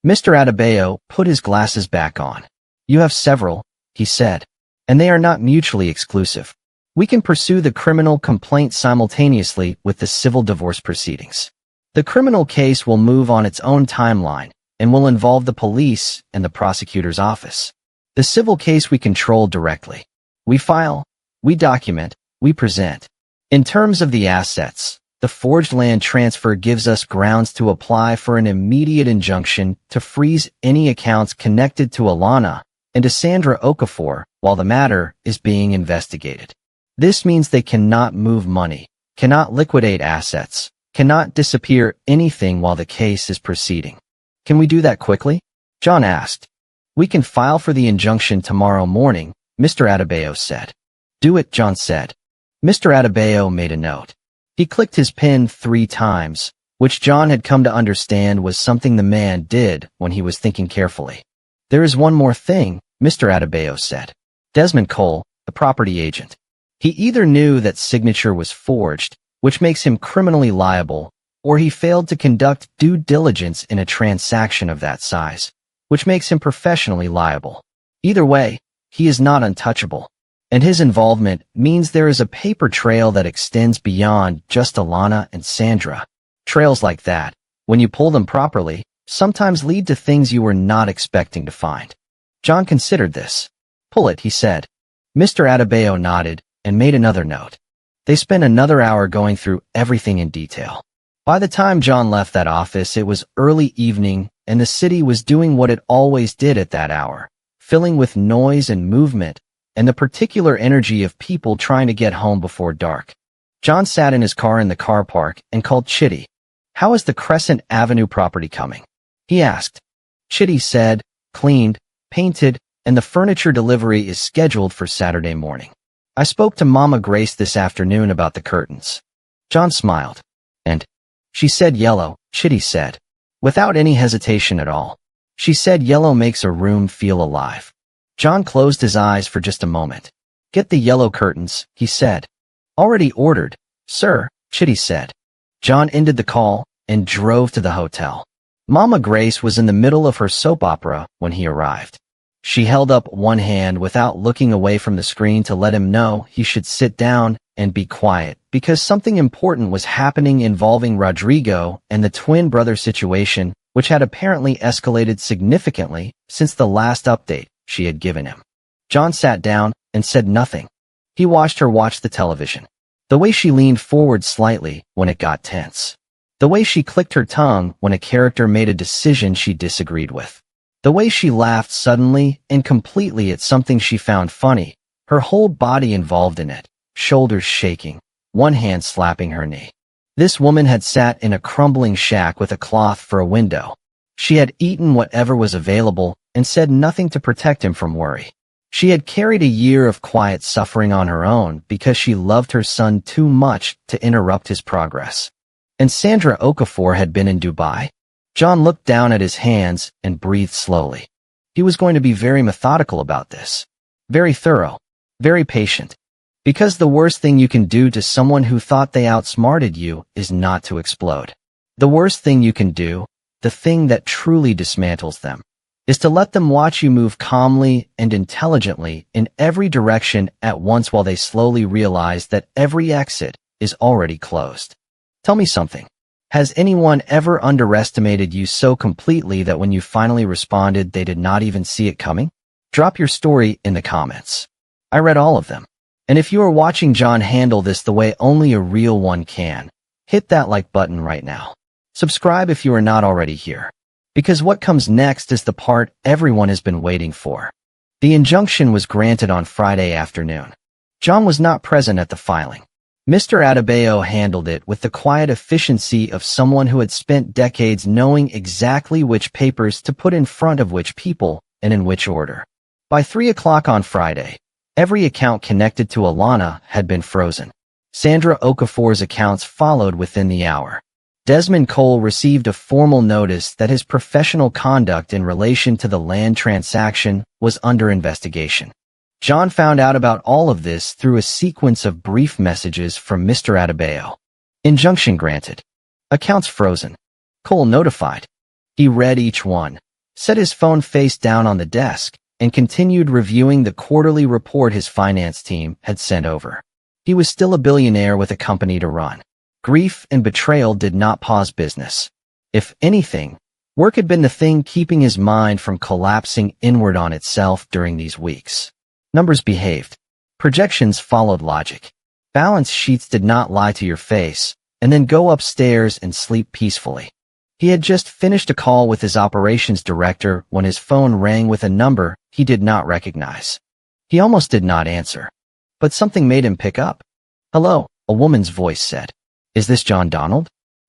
Mr. Adebayo put his glasses back on. "You have several," he said, "and they are not mutually exclusive. We can pursue the criminal complaint simultaneously with the civil divorce proceedings. The criminal case will move on its own timeline and will involve the police and the prosecutor's office. The civil case we control directly. We file, we document, we present. In terms of the assets, the forged land transfer gives us grounds to apply for an immediate injunction to freeze any accounts connected to Alana and to Sandra Okafor while the matter is being investigated. This means they cannot move money, cannot liquidate assets, cannot disappear anything while the case is proceeding." "Can we do that quickly?" John asked. "We can file for the injunction tomorrow morning," Mr. Adebayo said. "Do it," John said. Mr. Adebayo made a note. He clicked his pen 3 times, which John had come to understand was something the man did when he was thinking carefully. "There is one more thing," Mr. Adebayo said. "Desmond Cole, the property agent. He either knew that signature was forged, which makes him criminally liable, or he failed to conduct due diligence in a transaction of that size, which makes him professionally liable. Either way, he is not untouchable, and his involvement means there is a paper trail that extends beyond just Alana and Sandra. Trails like that, when you pull them properly, sometimes lead to things you were not expecting to find." John considered this. "Pull it," he said. Mr. Adebayo nodded and made another note. They spent another hour going through everything in detail. By the time John left that office, it was early evening, and the city was doing what it always did at that hour, filling with noise and movement, and the particular energy of people trying to get home before dark. John sat in his car in the car park and called Chitty. "How is the Crescent Avenue property coming?" he asked. Chitty said, "Cleaned, painted, and the furniture delivery is scheduled for Saturday morning. I spoke to Mama Grace this afternoon about the curtains." John smiled. "And she said yellow," Chitty said, without any hesitation at all. "She said yellow makes a room feel alive." John closed his eyes for just a moment. "Get the yellow curtains," he said. "Already ordered, sir," Chitty said. John ended the call and drove to the hotel. Mama Grace was in the middle of her soap opera when he arrived. She held up one hand without looking away from the screen to let him know he should sit down and be quiet because something important was happening involving Rodrigo and the twin brother situation, which had apparently escalated significantly since the last update she had given him. John sat down and said nothing. He watched her watch the television. The way she leaned forward slightly when it got tense. The way she clicked her tongue when a character made a decision she disagreed with. The way she laughed suddenly and completely at something she found funny, her whole body involved in it, shoulders shaking, one hand slapping her knee. This woman had sat in a crumbling shack with a cloth for a window. She had eaten whatever was available and said nothing to protect him from worry. She had carried a year of quiet suffering on her own because she loved her son too much to interrupt his progress. And Sandra Okafor had been in Dubai. John looked down at his hands and breathed slowly. He was going to be very methodical about this. Very thorough. Very patient. Because the worst thing you can do to someone who thought they outsmarted you is not to explode. The worst thing you can do, the thing that truly dismantles them, is to let them watch you move calmly and intelligently in every direction at once while they slowly realize that every exit is already closed. Tell me something. Has anyone ever underestimated you so completely that when you finally responded, they did not even see it coming? Drop your story in the comments. I read all of them. And if you are watching John handle this the way only a real one can, hit that like button right now. Subscribe if you are not already here. Because what comes next is the part everyone has been waiting for. The injunction was granted on Friday afternoon. John was not present at the filing. Mr. Adebayo handled it with the quiet efficiency of someone who had spent decades knowing exactly which papers to put in front of which people and in which order. By 3 o'clock on Friday, every account connected to Alana had been frozen. Sandra Okafor's accounts followed within the hour. Desmond Cole received a formal notice that his professional conduct in relation to the land transaction was under investigation. John found out about all of this through a sequence of brief messages from Mr. Adebayo. Injunction granted. Accounts frozen. Cole notified. He read each one, set his phone face down on the desk, and continued reviewing the quarterly report his finance team had sent over. He was still a billionaire with a company to run. Grief and betrayal did not pause business. If anything, work had been the thing keeping his mind from collapsing inward on itself during these weeks. Numbers behaved. Projections followed logic. Balance sheets did not lie to your face, and then go upstairs and sleep peacefully. He had just finished a call with his operations director when his phone rang with a number he did not recognize. He almost did not answer, but something made him pick up. "Hello," a woman's voice said. "Is this John Donald?"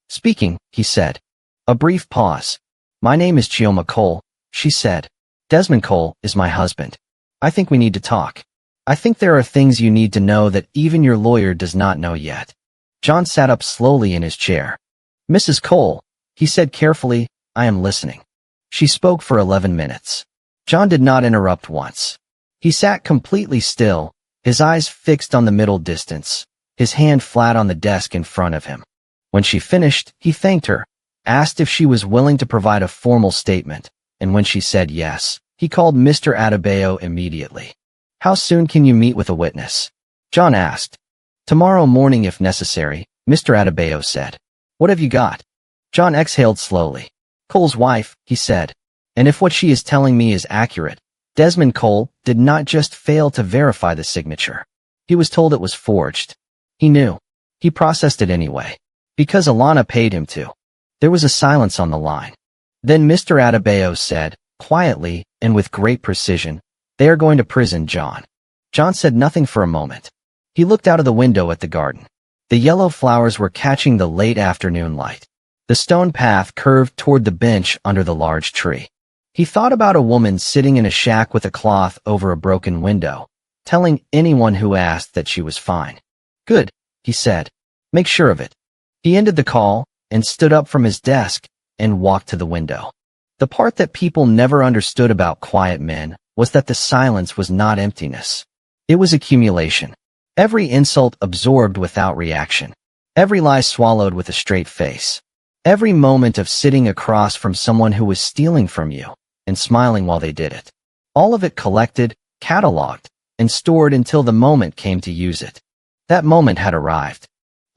"Speaking," he said. A brief pause. "My name is Chioma Cole," she said. "Desmond Cole is my husband. I think we need to talk. I think there are things you need to know that even your lawyer does not know yet." John sat up slowly in his chair. "Mrs. Cole," he said carefully, "I am listening." She spoke for 11 minutes. John did not interrupt once. He sat completely still, his eyes fixed on the middle distance, his hand flat on the desk in front of him. When she finished, he thanked her, asked if she was willing to provide a formal statement, and when she said yes, he called Mr. Adebayo immediately. "How soon can you meet with a witness?" John asked. "Tomorrow morning if necessary," Mr. Adebayo said. "What have you got?" John exhaled slowly. "Cole's wife," he said. "And if what she is telling me is accurate, Desmond Cole did not just fail to verify the signature. He was told it was forged. He knew. He processed it anyway. Because Alana paid him to. There was a silence on the line. Then Mr. Adebayo said, quietly and with great precision, "They are going to prison, John." John said nothing for a moment. He looked out of the window at the garden. The yellow flowers were catching the late afternoon light. The stone path curved toward the bench under the large tree. He thought about a woman sitting in a shack with a cloth over a broken window, telling anyone who asked that she was fine. "Good," he said. "Make sure of it." He ended the call and stood up from his desk and walked to the window. The part that people never understood about quiet men was that the silence was not emptiness. It was accumulation. Every insult absorbed without reaction. Every lie swallowed with a straight face. Every moment of sitting across from someone who was stealing from you and smiling while they did it. All of it collected, cataloged, and stored until the moment came to use it. That moment had arrived.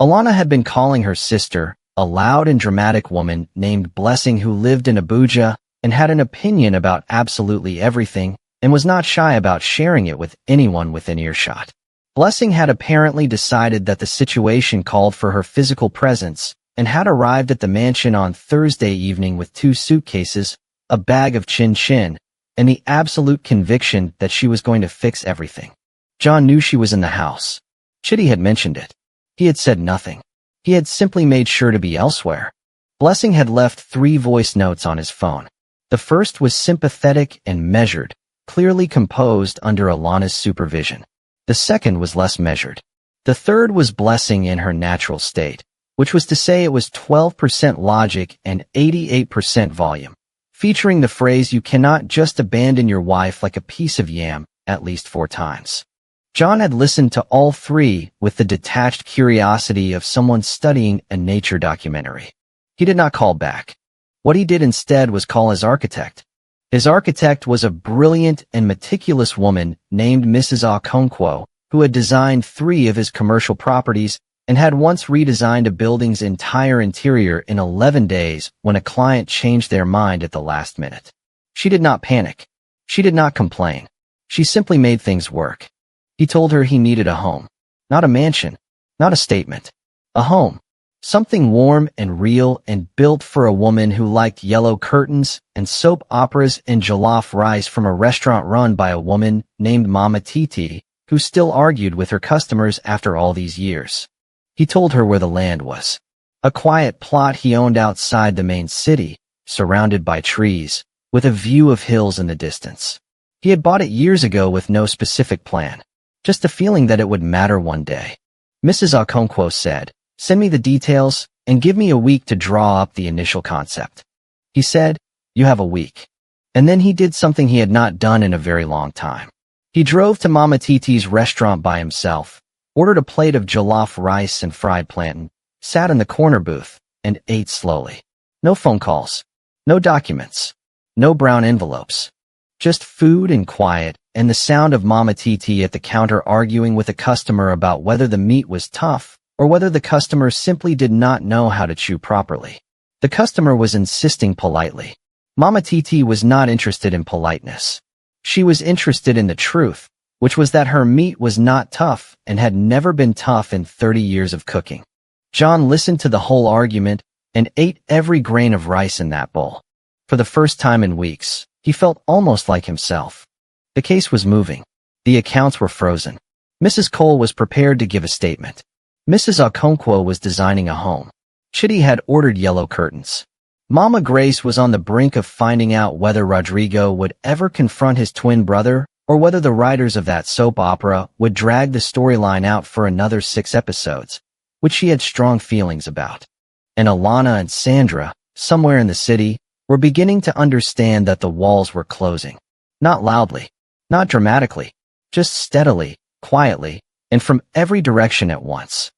Alana had been calling her sister, a loud and dramatic woman named Blessing who lived in Abuja and had an opinion about absolutely everything and was not shy about sharing it with anyone within earshot. Blessing had apparently decided that the situation called for her physical presence and had arrived at the mansion on Thursday evening with 2 suitcases, a bag of chin-chin, and the absolute conviction that she was going to fix everything. John knew she was in the house. Chitty had mentioned it. He had said nothing. He had simply made sure to be elsewhere. Blessing had left 3 voice notes on his phone. The first was sympathetic and measured, clearly composed under Alana's supervision. The second was less measured. The third was Blessing in her natural state, which was to say it was 12% logic and 88% volume, featuring the phrase "you cannot just abandon your wife like a piece of yam" at least 4 times. John had listened to all 3 with the detached curiosity of someone studying a nature documentary. He did not call back. What he did instead was call his architect. His architect was a brilliant and meticulous woman named Mrs. Okonkwo, who had designed 3 of his commercial properties and had once redesigned a building's entire interior in 11 days when a client changed their mind at the last minute. She did not panic. She did not complain. She simply made things work. He told her he needed a home. Not a mansion. Not a statement. A home. Something warm and real and built for a woman who liked yellow curtains and soap operas and jollof rice from a restaurant run by a woman named Mama Titi, who still argued with her customers after all these years. He told her where the land was. A quiet plot he owned outside the main city, surrounded by trees, with a view of hills in the distance. He had bought it years ago with no specific plan, just a feeling that it would matter one day. Mrs. Okonkwo said, "Send me the details and give me a week to draw up the initial concept." He said, "You have a week." And then he did something he had not done in a very long time. He drove to Mama Titi's restaurant by himself, ordered a plate of jollof rice and fried plantain, sat in the corner booth, and ate slowly. No phone calls. No documents. No brown envelopes. Just food and quiet, and the sound of Mama Titi at the counter arguing with a customer about whether the meat was tough or whether the customer simply did not know how to chew properly. The customer was insisting politely. Mama Titi was not interested in politeness. She was interested in the truth, which was that her meat was not tough and had never been tough in 30 years of cooking. John listened to the whole argument and ate every grain of rice in that bowl. For the first time in weeks, he felt almost like himself. The case was moving. The accounts were frozen. Mrs. Cole was prepared to give a statement. Mrs. Okonkwo was designing a home. Chitty had ordered yellow curtains. Mama Grace was on the brink of finding out whether Rodrigo would ever confront his twin brother or whether the writers of that soap opera would drag the storyline out for another 6 episodes, which she had strong feelings about. And Alana and Sandra, somewhere in the city, were beginning to understand that the walls were closing. Not loudly, not dramatically, just steadily, quietly, and from every direction at once.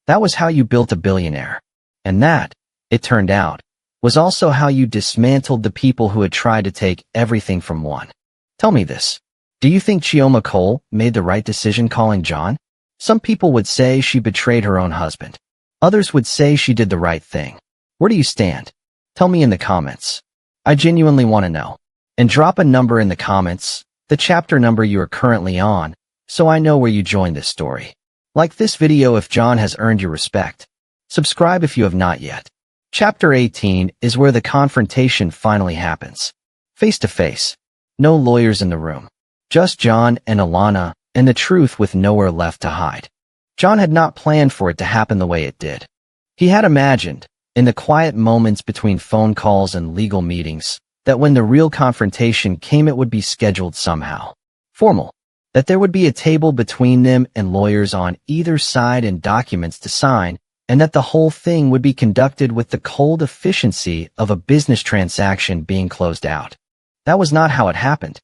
That was how you built a billionaire. And that, it turned out, was also how you dismantled the people who had tried to take everything from one. Tell me this. Do you think Chioma Cole made the right decision calling John? Some people would say she betrayed her own husband. Others would say she did the right thing. Where do you stand? Tell me in the comments. I genuinely want to know. And drop a number in the comments, the chapter number you are currently on, so I know where you joined this story. Like this video if John has earned your respect. Subscribe if you have not yet. Chapter 18 is where the confrontation finally happens. Face to face. No lawyers in the room. Just John and Alana, and the truth with nowhere left to hide. John had not planned for it to happen the way it did. He had imagined, in the quiet moments between phone calls and legal meetings, that when the real confrontation came it would be scheduled somehow. Formal. That there would be a table between them and lawyers on either side and documents to sign, and that the whole thing would be conducted with the cold efficiency of a business transaction being closed out. That was not how it happened.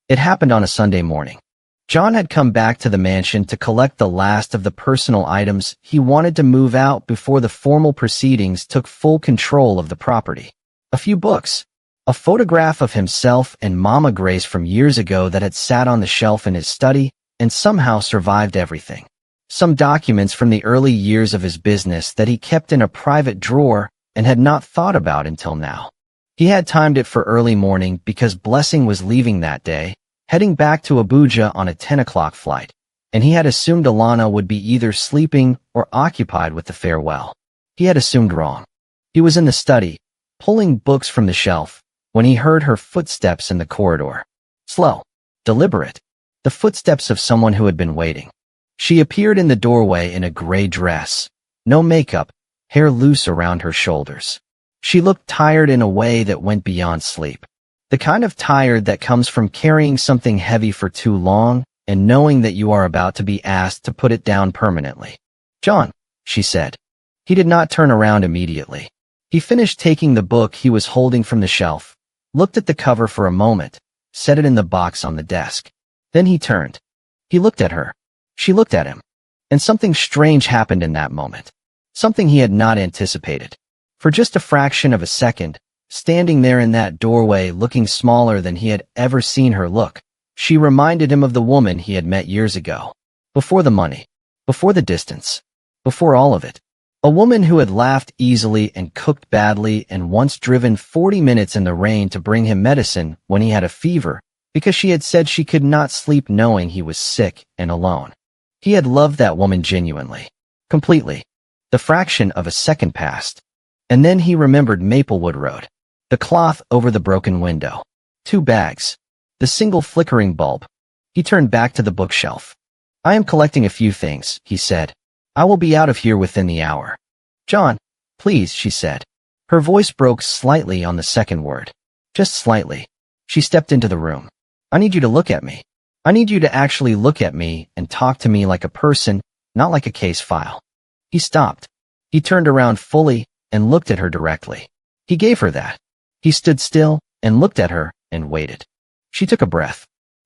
It happened on a Sunday morning. John had come back to the mansion to collect the last of the personal items he wanted to move out before the formal proceedings took full control of the property. A few books. A photograph of himself and Mama Grace from years ago that had sat on the shelf in his study and somehow survived everything. Some documents from the early years of his business that he kept in a private drawer and had not thought about until now. He had timed it for early morning because Blessing was leaving that day, heading back to Abuja on a 10 o'clock flight, and he had assumed Alana would be either sleeping or occupied with the farewell. He had assumed wrong. He was in the study, pulling books from the shelf, when he heard her footsteps in the corridor. Slow, deliberate, the footsteps of someone who had been waiting. She appeared in the doorway in a gray dress, no makeup, hair loose around her shoulders. She looked tired in a way that went beyond sleep. The kind of tired that comes from carrying something heavy for too long and knowing that you are about to be asked to put it down permanently. "John," she said. He did not turn around immediately. He finished taking the book he was holding from the shelf, looked at the cover for a moment, set it in the box on the desk. Then he turned. He looked at her. She looked at him. And something strange happened in that moment. Something he had not anticipated. For just a fraction of a second, standing there in that doorway looking smaller than he had ever seen her look, she reminded him of the woman he had met years ago. Before the money. Before the distance. Before all of it. A woman who had laughed easily and cooked badly and once driven 40 minutes in the rain to bring him medicine when he had a fever because she had said she could not sleep knowing he was sick and alone. He had loved that woman genuinely. Completely. The fraction of a second passed. And then he remembered Maplewood Road. The cloth over the broken window. 2 bags. The single flickering bulb. He turned back to the bookshelf. "I am collecting a few things," he said. "I will be out of here within the hour." "John, please," she said. Her voice broke slightly on the second word. Just slightly. She stepped into the room. "I need you to look at me. I need you to actually look at me and talk to me like a person, not like a case file." He stopped. He turned around fully and looked at her directly. He gave her that. He stood still and looked at her and waited. She took a breath.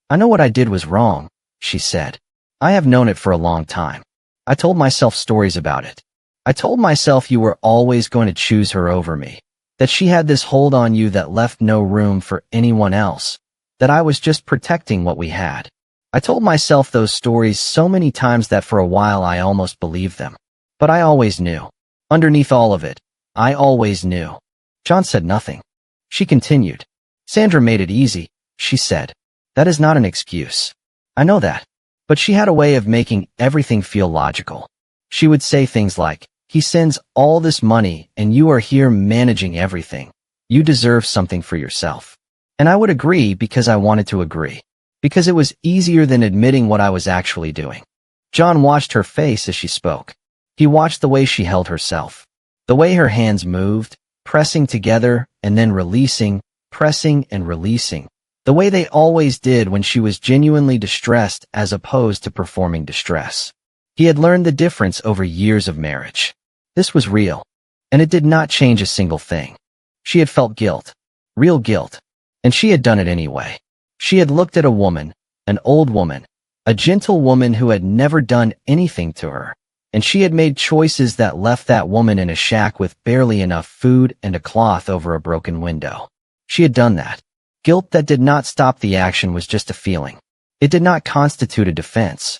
"I know what I did was wrong," she said. "I have known it for a long time. I told myself stories about it. I told myself you were always going to choose her over me, that she had this hold on you that left no room for anyone else, that I was just protecting what we had. I told myself those stories so many times that for a while I almost believed them. But I always knew. Underneath all of it, I always knew." John said nothing. She continued. "Sandra made it easy," she said. "That is not an excuse. I know that." But she had a way of making everything feel logical. She would say things like, "He sends all this money and you are here managing everything. You deserve something for yourself." And I would agree because I wanted to agree. Because it was easier than admitting what I was actually doing. John watched her face as she spoke. He watched the way she held herself. The way her hands moved, pressing together and then releasing, pressing and releasing. The way they always did when she was genuinely distressed as opposed to performing distress. He had learned the difference over years of marriage. This was real, and it did not change a single thing. She had felt guilt, real guilt, and she had done it anyway. She had looked at a woman, an old woman, a gentle woman who had never done anything to her, and she had made choices that left that woman in a shack with barely enough food and a cloth over a broken window. She had done that. Guilt that did not stop the action was just a feeling. It did not constitute a defense.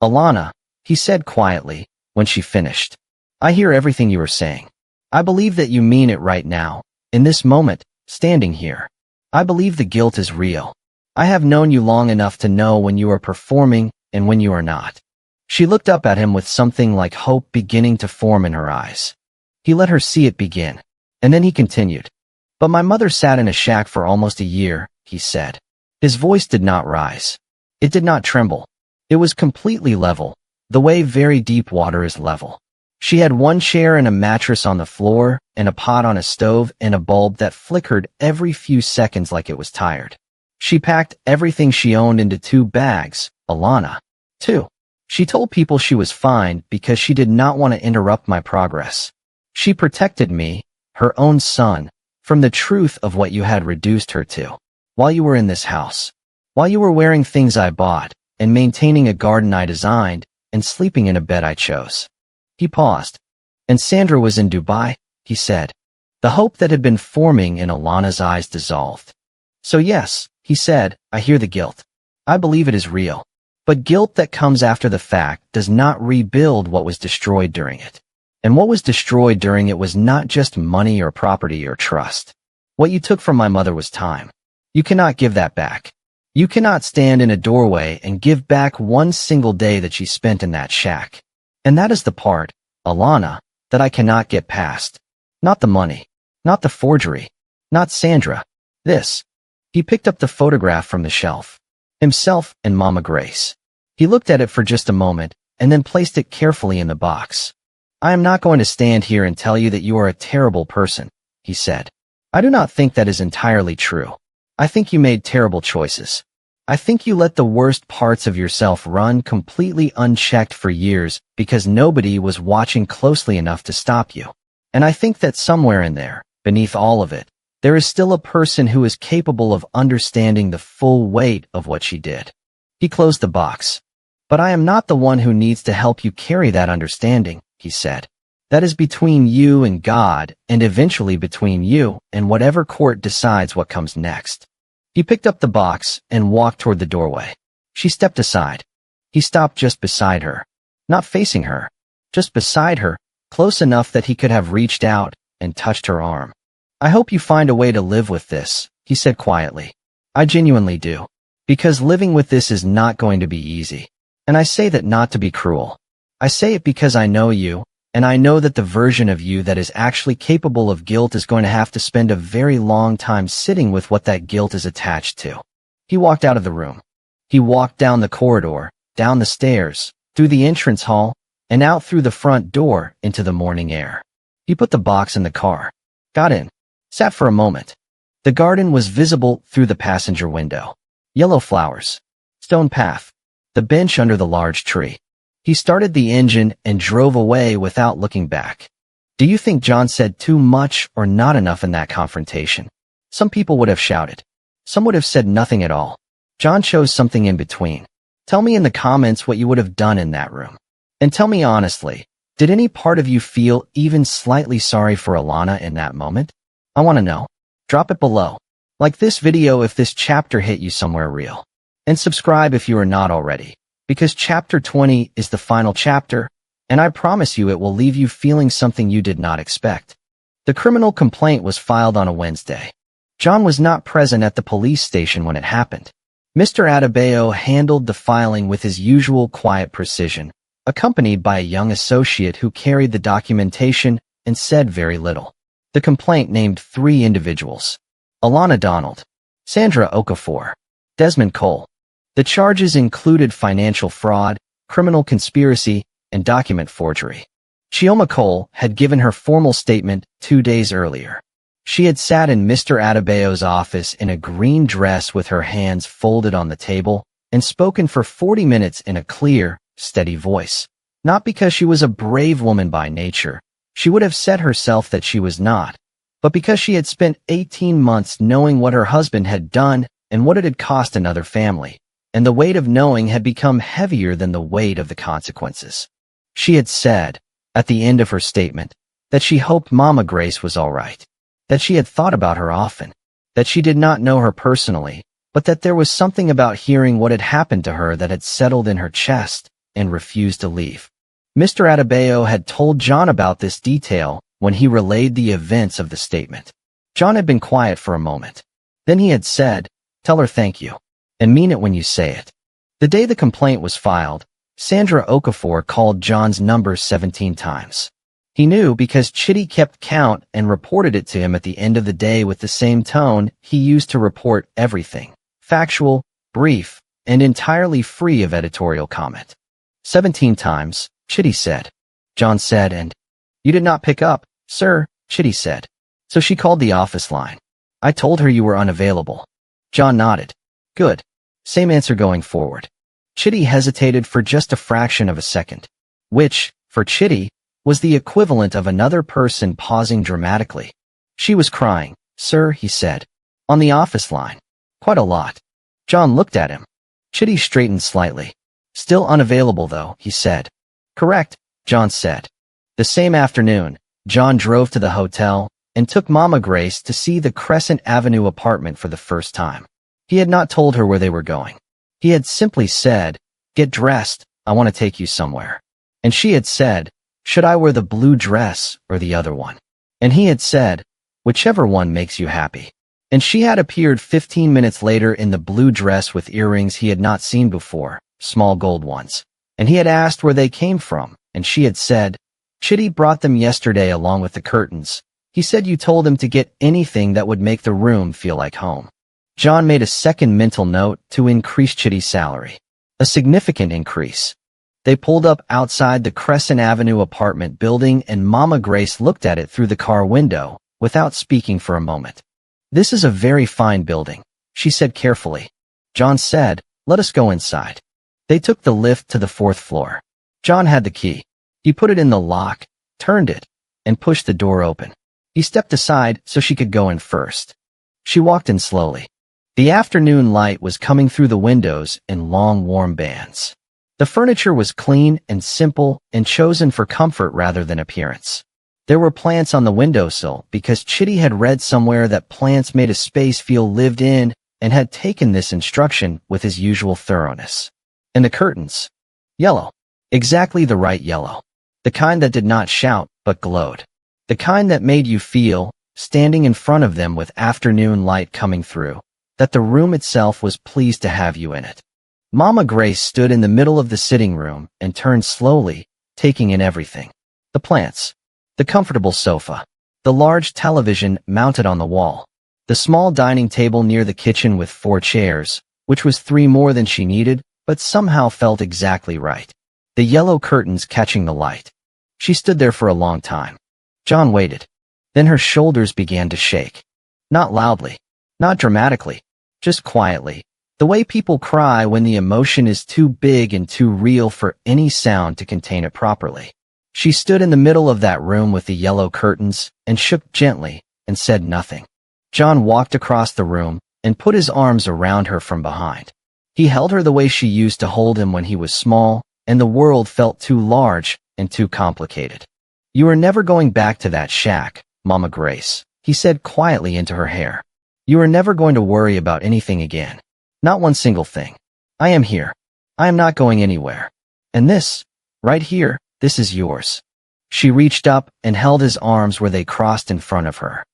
"Alana," he said quietly, when she finished. "I hear everything you are saying. I believe that you mean it right now, in this moment, standing here. I believe the guilt is real. I have known you long enough to know when you are performing and when you are not." She looked up at him with something like hope beginning to form in her eyes. He let her see it begin. And then he continued. But my mother sat in a shack for almost a year, he said. His voice did not rise. It did not tremble. It was completely level, the way very deep water is level. She had one chair and a mattress on the floor, and a pot on a stove, and a bulb that flickered every few seconds like it was tired. She packed everything she owned into 2 bags, Alana. 2. She told people she was fine because she did not want to interrupt my progress. She protected me, her own son, from the truth of what you had reduced her to. While you were in this house. While you were wearing things I bought, and maintaining a garden I designed, and sleeping in a bed I chose. He paused. And Sandra was in Dubai, he said. The hope that had been forming in Alana's eyes dissolved. So yes, he said, I hear the guilt. I believe it is real. But guilt that comes after the fact does not rebuild what was destroyed during it. And what was destroyed during it was not just money or property or trust. What you took from my mother was time. You cannot give that back. You cannot stand in a doorway and give back one single day that she spent in that shack. And that is the part, Alana, that I cannot get past. Not the money. Not the forgery. Not Sandra. This. He picked up the photograph from the shelf. Himself and Mama Grace. He looked at it for just a moment, and then placed it carefully in the box. I am not going to stand here and tell you that you are a terrible person, he said. I do not think that is entirely true. I think you made terrible choices. I think you let the worst parts of yourself run completely unchecked for years because nobody was watching closely enough to stop you. And I think that somewhere in there, beneath all of it, there is still a person who is capable of understanding the full weight of what she did. He closed the box. But I am not the one who needs to help you carry that understanding, he said. That is between you and God, and eventually between you and whatever court decides what comes next. He picked up the box and walked toward the doorway. She stepped aside. He stopped just beside her. Not facing her. Just beside her, close enough that he could have reached out and touched her arm. I hope you find a way to live with this, he said quietly. I genuinely do. Because living with this is not going to be easy. And I say that not to be cruel. I say it because I know you, and I know that the version of you that is actually capable of guilt is going to have to spend a very long time sitting with what that guilt is attached to. He walked out of the room. He walked down the corridor, down the stairs, through the entrance hall, and out through the front door into the morning air. He put the box in the car, got in, sat for a moment. The garden was visible through the passenger window. Yellow flowers. Stone path. The bench under the large tree. He started the engine and drove away without looking back. Do you think John said too much or not enough in that confrontation? Some people would have shouted. Some would have said nothing at all. John chose something in between. Tell me in the comments what you would have done in that room. And tell me honestly, did any part of you feel even slightly sorry for Alana in that moment? I want to know. Drop it below. Like this video if this chapter hit you somewhere real. And subscribe if you are not already. Because chapter 20 is the final chapter, and I promise you it will leave you feeling something you did not expect. The criminal complaint was filed on a Wednesday. John was not present at the police station when it happened. Mr. Adebayo handled the filing with his usual quiet precision, accompanied by a young associate who carried the documentation and said very little. The complaint named 3 individuals. Alana Donald, Sandra Okafor, Desmond Cole. The charges included financial fraud, criminal conspiracy, and document forgery. Chioma Cole had given her formal statement 2 days earlier. She had sat in Mr. Adebayo's office in a green dress with her hands folded on the table and spoken for 40 minutes in a clear, steady voice. Not because she was a brave woman by nature. She would have said herself that she was not. But because she had spent 18 months knowing what her husband had done and what it had cost another family. And the weight of knowing had become heavier than the weight of the consequences. She had said, at the end of her statement, that she hoped Mama Grace was all right, that she had thought about her often, that she did not know her personally, but that there was something about hearing what had happened to her that had settled in her chest and refused to leave. Mr. Adebayo had told John about this detail when he relayed the events of the statement. John had been quiet for a moment. Then he had said, "Tell her thank you. And mean it when you say it." The day the complaint was filed, Sandra Okafor called John's number 17 times. He knew because Chitty kept count and reported it to him at the end of the day with the same tone he used to report everything. Factual, brief, and entirely free of editorial comment. 17 times, Chitty said. John said, and you did not pick up, sir, Chitty said. So she called the office line. I told her you were unavailable. John nodded. Good. Same answer going forward. Chitty hesitated for just a fraction of a second, which, for Chitty, was the equivalent of another person pausing dramatically. She was crying, sir, he said. On the office line. Quite a lot. John looked at him. Chitty straightened slightly. Still unavailable though, he said. Correct, John said. The same afternoon, John drove to the hotel and took Mama Grace to see the Crescent Avenue apartment for the first time. He had not told her where they were going. He had simply said, get dressed, I want to take you somewhere. And she had said, should I wear the blue dress or the other one? And he had said, whichever one makes you happy. And she had appeared 15 minutes later in the blue dress with earrings he had not seen before, small gold ones. And he had asked where they came from, and she had said, Chitty brought them yesterday along with the curtains. He said you told him to get anything that would make the room feel like home. John made a second mental note to increase Chitty's salary. A significant increase. They pulled up outside the Crescent Avenue apartment building and Mama Grace looked at it through the car window, without speaking for a moment. This is a very fine building, she said carefully. John said, let us go inside. They took the lift to the 4th floor. John had the key. He put it in the lock, turned it, and pushed the door open. He stepped aside so she could go in first. She walked in slowly. The afternoon light was coming through the windows in long, warm bands. The furniture was clean and simple and chosen for comfort rather than appearance. There were plants on the windowsill because Chitty had read somewhere that plants made a space feel lived in and had taken this instruction with his usual thoroughness. And the curtains. Yellow. Exactly the right yellow. The kind that did not shout, but glowed. The kind that made you feel, standing in front of them with afternoon light coming through, that the room itself was pleased to have you in it. Mama Grace stood in the middle of the sitting room and turned slowly, taking in everything. The plants. The comfortable sofa. The large television mounted on the wall. The small dining table near the kitchen with 4 chairs, which was 3 more than she needed, but somehow felt exactly right. The yellow curtains catching the light. She stood there for a long time. John waited. Then her shoulders began to shake. Not loudly. Not dramatically. Just quietly. The way people cry when the emotion is too big and too real for any sound to contain it properly. She stood in the middle of that room with the yellow curtains and shook gently and said nothing. John walked across the room and put his arms around her from behind. He held her the way she used to hold him when he was small, and the world felt too large and too complicated. You are never going back to that shack, Mama Grace, he said quietly into her hair. You are never going to worry about anything again. Not one single thing. I am here. I am not going anywhere. And this, right here, this is yours. She reached up and held his arms where they crossed in front of her.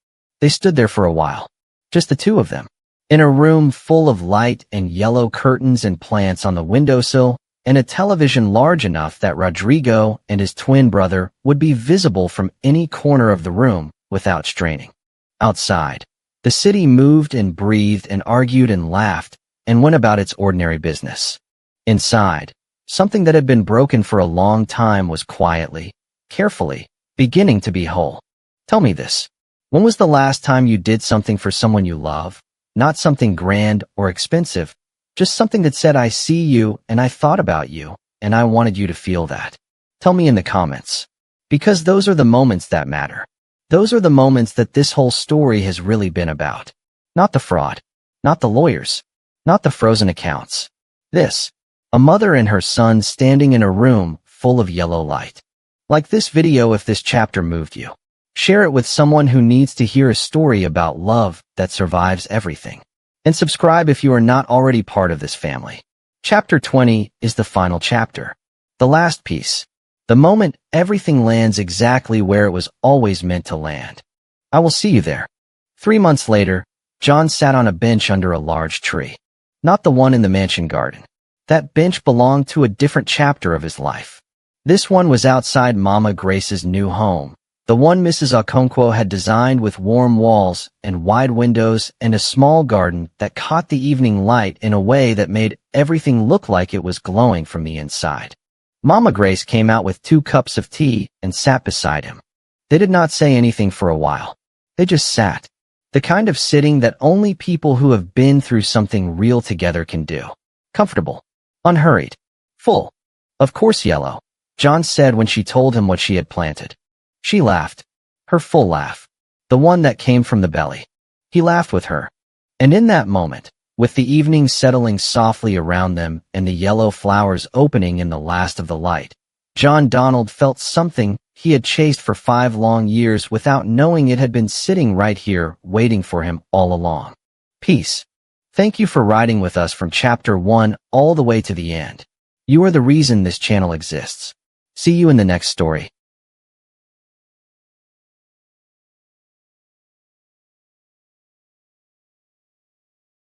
They stood there for a while. Just the two of them. In a room full of light and yellow curtains and plants on the windowsill, and a television large enough that Rodrigo and his twin brother would be visible from any corner of the room without straining. Outside, the city moved and breathed and argued and laughed and went about its ordinary business. Inside, something that had been broken for a long time was quietly, carefully, beginning to be whole. Tell me this. When was the last time you did something for someone you love? Not something grand or expensive, just something that said, I see you and I thought about you and I wanted you to feel that. Tell me in the comments. Because those are the moments that matter. Those are the moments that this whole story has really been about. Not the fraud. Not the lawyers. Not the frozen accounts. This. A mother and her son standing in a room full of yellow light. Like this video if this chapter moved you. Share it with someone who needs to hear a story about love that survives everything. And subscribe if you are not already part of this family. Chapter 20 is the final chapter. The last piece. The moment everything lands exactly where it was always meant to land. I will see you there. 3 months later, John sat on a bench under a large tree. Not the one in the mansion garden. That bench belonged to a different chapter of his life. This one was outside Mama Grace's new home, the one Mrs. Okonkwo had designed with warm walls and wide windows and a small garden that caught the evening light in a way that made everything look like it was glowing from the inside. Mama Grace came out with 2 cups of tea and sat beside him. They did not say anything for a while. They just sat. The kind of sitting that only people who have been through something real together can do. Comfortable. Unhurried. Full. Of course, Yellow, John said when she told him what she had planted. She laughed. Her full laugh. The one that came from the belly. He laughed with her. And in that moment, with the evening settling softly around them and the yellow flowers opening in the last of the light, John Donald felt something he had chased for 5 long years without knowing it had been sitting right here waiting for him all along. Peace. Thank you for riding with us from chapter 1 all the way to the end. You are the reason this channel exists. See you in the next story.